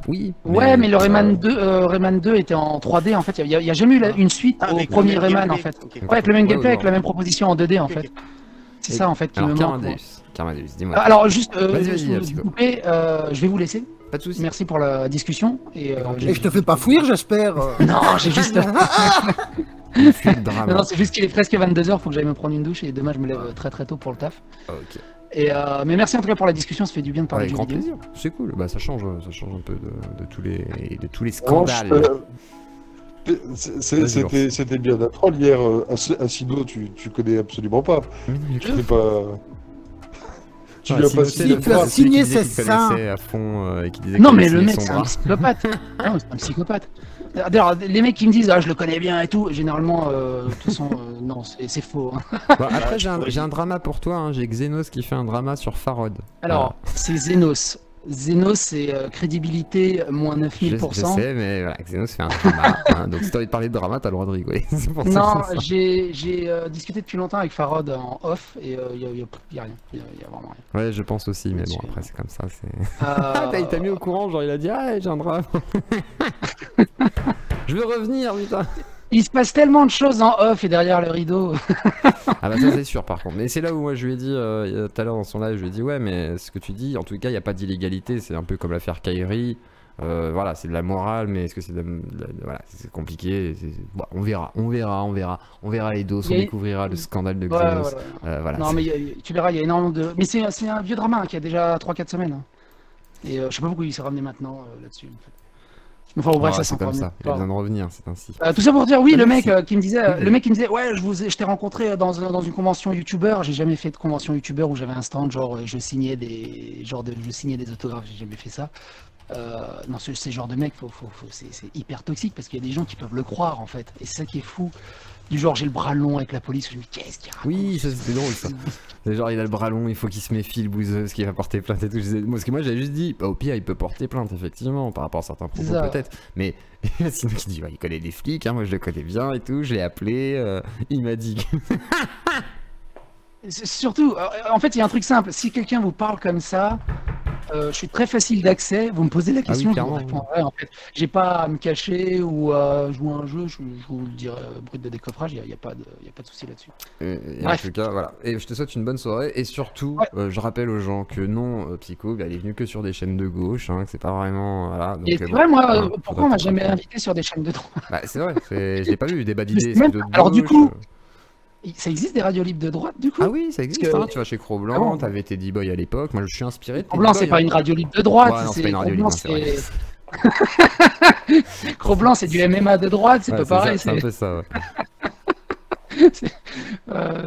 Oui. Ouais, mais le Rayman 2 était en 3D en fait. Il y a jamais eu une suite au premier Rayman en fait. Ouais, avec le même gameplay, avec la même proposition en 2D en fait. C'est ça en fait qui me manque. Carmadeus, dis-moi. Alors juste, vas-y, je vais vous laisser. Pas de soucis. Merci pour la discussion. Et je te fais pas fuir, j'espère. Non, j'ai juste. Il fuit le drama. Non, c'est juste qu'il est presque 22h, faut que j'aille me prendre une douche et demain je me lève très très tôt pour le taf. Ok. Mais merci en tout cas pour la discussion, ça fait du bien de parler Avec de grand jeux vidéo. plaisir. C'est cool. Bah ça change un peu de tous les Franchement, scandales. C'était bien la troll hier. Asino, tu connais absolument pas. Tu n'es pas. Tu lui as pas signé il a signé ses seins. à fond et qui disait Non, qu'il mais allait le signer mec, son c'est un bras. psychopathe. Non, c'est un psychopathe. D'ailleurs, les mecs qui me disent je le connais bien et tout, généralement, de toute façon, non, c'est faux. Hein. Bon, après, j'ai un drama pour toi. Hein. J'ai Xenos qui fait un drama sur Farod. Alors, c'est Xenos. Xenos, c'est crédibilité moins 9000%. Je sais, mais voilà, Xenos fait un drama. Hein. Donc, si t'as envie de parler de drama, t'as le droit de rigoler. C'est pour ça Non, que j'ai discuté depuis longtemps avec Farod en off et il y a rien. Il y a vraiment rien. Ouais, je pense aussi, mais bon, après, c'est comme ça. Il t'a mis au courant, genre, il a dit ah, j'ai un drama. Je veux revenir, putain. Il se passe tellement de choses en off et derrière le rideau. Ah bah ça c'est sûr par contre. Mais c'est là où moi je lui ai dit tout à l'heure dans son live, je lui ai dit ouais mais ce que tu dis, en tout cas il n'y a pas d'illégalité, c'est un peu comme l'affaire Kairi. Voilà, c'est de la morale, mais est-ce que c'est voilà, c'est compliqué. Bon, on verra Eidos, on découvrira le scandale de Xenos. Voilà, non mais tu verras, il y a énormément de... Mais c'est un vieux drama hein, qui a déjà 3-4 semaines. Hein. Et je sais pas pourquoi il s'est ramené maintenant là-dessus. En fait. Enfin, bref, ça c'est comme ça. Il a besoin de revenir, c'est ainsi. Tout ça pour dire, oui, le mec qui me disait, ouais, je t'ai rencontré dans une convention youtubeur. J'ai jamais fait de convention youtubeur où j'avais un stand, genre, je signais des autographes. J'ai jamais fait ça. Non, ces genres de mecs, c'est hyper toxique parce qu'il y a des gens qui peuvent le croire en fait. Et c'est ça qui est fou. Du genre, j'ai le bras long avec la police. Je me dis, qu'est-ce qu'il raconte ? Oui, ça c'était drôle ça. C'est genre, il a le bras long, il faut qu'il se méfie, le bouseux, parce qu'il va porter plainte et tout. Parce que moi j'avais juste dit, bah, au pire, il peut porter plainte, effectivement, par rapport à certains propos peut-être. Mais sinon, il dit, il connaît des flics, hein, moi je le connais bien et tout. Je l'ai appelé, il m'a dit. Surtout, en fait, il y a un truc simple. Si quelqu'un vous parle comme ça, je suis très facile d'accès. Vous me posez la question, je vous répondrai. En fait, j'ai pas à me cacher ou à jouer à un jeu. Je vous le dirai brut de décoffrage. Il n'y a pas de souci là-dessus. En tout cas, voilà. Et je te souhaite une bonne soirée. Et surtout, je rappelle aux gens que non, Psycho, il est venu que sur des chaînes de gauche. Hein, que c'est pas vraiment. Voilà. Donc, et c'est vrai, moi, pourquoi on m'a jamais invité sur des chaînes de droite ? Bah, c'est vrai. Je l'ai pas vu. Débat d'idées. Alors du coup. Ça existe des radios libres de droite du coup ? Ah oui, ça existe. Tu vas chez Cro-Blanc, t'avais Teddy Boy à l'époque. Moi, je suis inspiré de Cro-Blanc, c'est pas une radio libre de droite. Ouais, non, c'est pas une radio libre, c'est vrai. Cro-Blanc, c'est du MMA de droite, c'est pas pareil. C'est un peu ça, ouais.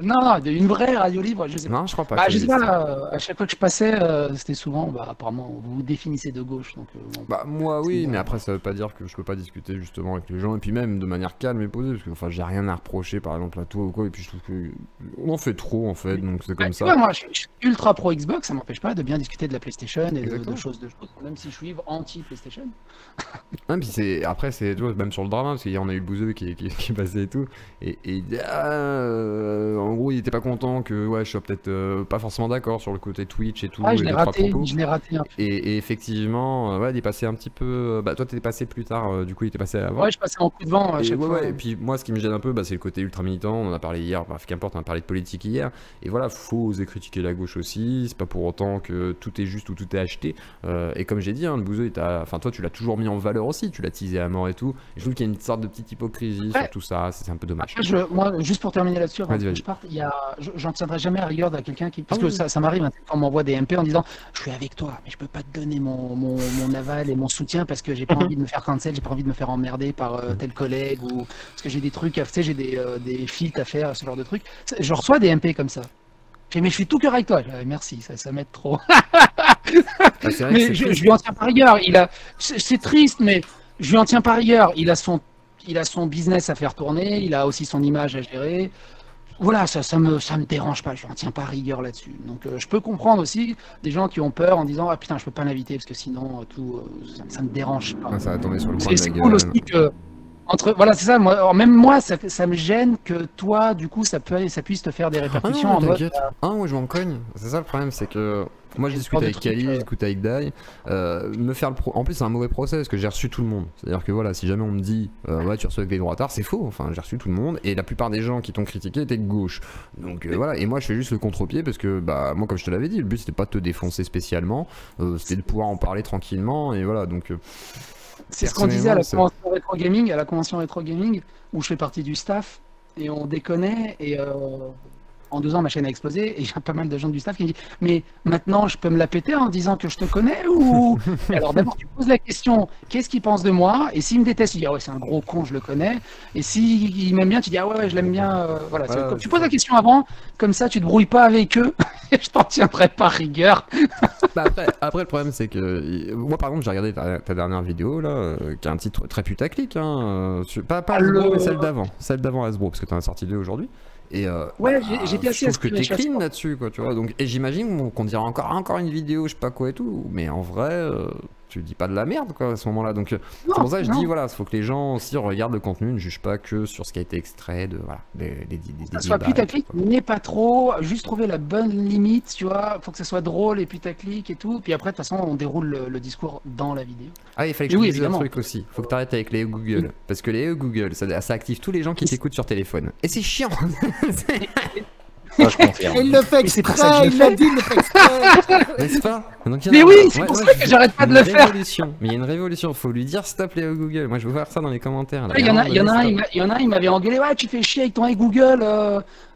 Non, une vraie radio libre, je sais pas. Non, je crois pas. Bah, je sais pas, à chaque fois que je passais, c'était souvent, apparemment, vous vous définissez de gauche. Donc, bah, moi, oui, mais après, ça veut pas dire que je peux pas discuter justement avec les gens, et puis même de manière calme et posée, parce que enfin, j'ai rien à reprocher, par exemple, à toi ou quoi, et puis je trouve qu'on en fait trop, en fait, donc c'est comme ça. Ouais, moi, je suis ultra pro Xbox, ça m'empêche pas de bien discuter de la PlayStation et de choses, même si je suis anti-PlayStation. Ouais, puis après, c'est même sur le drama, parce qu'il y en a eu le bouseux qui est passé et tout, et en gros, il était pas content que je sois peut-être pas forcément d'accord sur le côté Twitch et tout. Ouais, je l'ai raté. Et effectivement, il est passé un petit peu. Bah, toi, t'es passé plus tard, du coup, il était passé avant. Ouais, je passais en coup de vent à chaque fois. Et puis, moi, ce qui me gêne un peu, c'est le côté ultra militant. On en a parlé hier, qu'importe, on a parlé de politique hier. Et voilà, faut oser critiquer la gauche aussi. C'est pas pour autant que tout est juste ou tout est acheté. Et comme j'ai dit, le bouseux, enfin, toi, tu l'as toujours mis en valeur aussi. Tu l'as teasé à mort et tout. Et je trouve qu'il y a une sorte de petite hypocrisie sur tout ça. C'est un peu dommage. Après, moi, juste pour terminer là-dessus, avant que je parte, j'en tiendrai jamais à rigueur de quelqu'un qui. Parce que ça m'arrive, quand on m'envoie des MP en disant je suis avec toi, mais je peux pas te donner mon aval et mon soutien parce que j'ai pas envie de me faire cancel, j'ai pas envie de me faire emmerder par tel collègue ou parce que j'ai des trucs à faire, j'ai des feats à faire, ce genre de trucs. Je reçois des MP comme ça. Mais je suis tout cœur avec toi. Merci, ça m'aide trop. Mais je lui en tiens par rigueur. C'est triste, mais je lui en tiens par rigueur. Il a son business à faire tourner, il a aussi son image à gérer. Voilà, ça me dérange pas, je n'en tiens pas rigueur là-dessus. Donc je peux comprendre aussi des gens qui ont peur en disant ah putain je peux pas l'inviter parce que sinon ça me dérange pas. Ça va tomber sur le coin de la c'est cool aussi que voilà c'est ça, même moi ça me gêne que toi du coup ça puisse te faire des répercussions en mode. Moi je m'en cogne, c'est ça le problème, c'est que moi je discute avec Kali, je discute avec Dai, en plus c'est un mauvais procès parce que j'ai reçu tout le monde, c'est à dire que voilà, si jamais on me dit ouais tu reçois avec les droitards, c'est faux, enfin j'ai reçu tout le monde et la plupart des gens qui t'ont critiqué étaient de gauche, donc voilà, et moi je fais juste le contre-pied parce que moi comme je te l'avais dit, le but c'était pas de te défoncer spécialement, c'était de pouvoir en parler tranquillement et voilà, donc C'est ce qu'on disait à la Personnellement, convention rétro gaming, où je fais partie du staff et on déconnait et en 2 ans ma chaîne a explosé et j'ai pas mal de gens du staff qui me disent mais maintenant je peux me la péter en disant que je te connais ou alors d'abord tu poses la question qu'est-ce qu'il pense de moi et s'il me déteste il dit ah ouais c'est un gros con je le connais et s'il m'aime bien tu dis ah ouais je l'aime bien voilà, Voilà, tu poses la question avant comme ça tu te brouilles pas avec eux et je t'en tiendrai pas rigueur. Bah après, le problème c'est que moi par exemple j'ai regardé ta dernière vidéo là qui a un titre très putaclic pas Hasbro mais celle d'avant Hasbro parce que t'en as sorti 2 aujourd'hui et Ouais, j'étais assez je trouve que t'es aspiré, clean là-dessus quoi tu vois donc et j'imagine qu'on dira encore une vidéo je sais pas quoi et tout mais en vrai tu dis pas de la merde quoi à ce moment-là donc c'est pour ça que je dis voilà il faut que les gens aussi regardent le contenu ne jugent pas que sur ce qui a été extrait de voilà des soit putaclic, mais pas trop, juste trouver la bonne limite, tu vois, faut que ça soit drôle et putaclic et tout, puis après de toute façon on déroule le discours dans la vidéo. Ah il fallait que Oui, je te dise un évidemment. truc aussi faut que t'arrêtes avec les Google parce que les Google ça active tous les gens qui t'écoutent sur téléphone et c'est chiant. Ça, je confirme. Il le fait Mais c'est pour ça exprès, que je il le l'a fais. dit, il le fait exprès. N'est-ce pas donc, Mais oui, c'est pour ça que j'arrête pas de le faire. Mais il y a une révolution, faut lui dire stop les Google. Moi je veux voir ça dans les commentaires. là. Il y en a un, Stop. il m'avait engueulé, ouais, tu fais chier avec ton Google,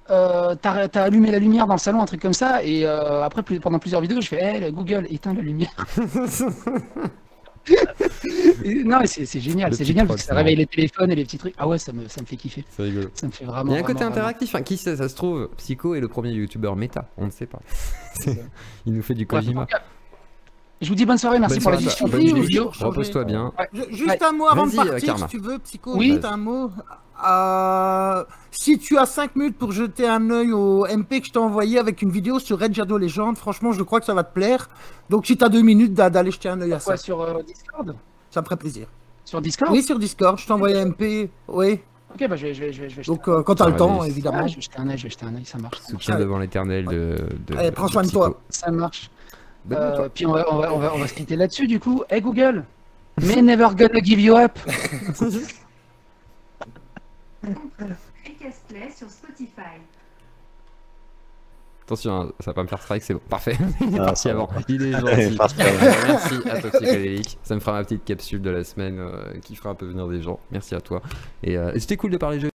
t'as allumé la lumière dans le salon, un truc comme ça, et après, pendant plusieurs vidéos, je fais, hey, Google, éteins la lumière. Non, mais c'est génial, Le c'est petit génial, troll, parce que c'est ça réveille les téléphones et les petits trucs. Ah ouais, ça me fait kiffer. C'est rigolo. Ça me fait Il vraiment. y a un côté vraiment, interactif, hein. Qui sait, ça se trouve, Psycho est le premier youtubeur méta, on ne sait pas. Il nous fait du vraiment. Kojima. Ouais, je vous dis bonne soirée, merci Bonne pour la soirée, discussion bonne des nuit. vidéos. Repose-toi bien. Juste un mot avant de Vas-y, partir, Karma. si tu veux, Psycho, Oui. juste un mot. Si tu as 5 minutes pour jeter un œil au MP que je t'ai envoyé avec une vidéo sur Red Shadow Legend, franchement, je crois que ça va te plaire. Donc, si tu as 2 minutes d'aller jeter un œil à ça, Quoi, sur Discord? ça me ferait plaisir. Sur Discord? Oui, sur Discord, je t'ai envoyé un MP, oui. Ok, bah je vais jeter Donc, quand tu as le Ouais, temps, mais- évidemment. je vais jeter un œil, ça marche. Soutien devant l'éternel de. Allez, prends soin de toi. Ça marche. Bonne nuit, toi. Puis on va se quitter là-dessus du coup. Hey Google, mais never gonna give you up. Recast Play sur Spotify. Attention, hein, ça va pas me faire strike, c'est bon. Parfait. Il est Ah, parti ça avant. va. Il est Allez, gentil. passe pas. Merci à Toxicodélique. Ça me fera ma petite capsule de la semaine qui fera un peu venir des gens. Merci à toi. Et c'était cool de parler jeux.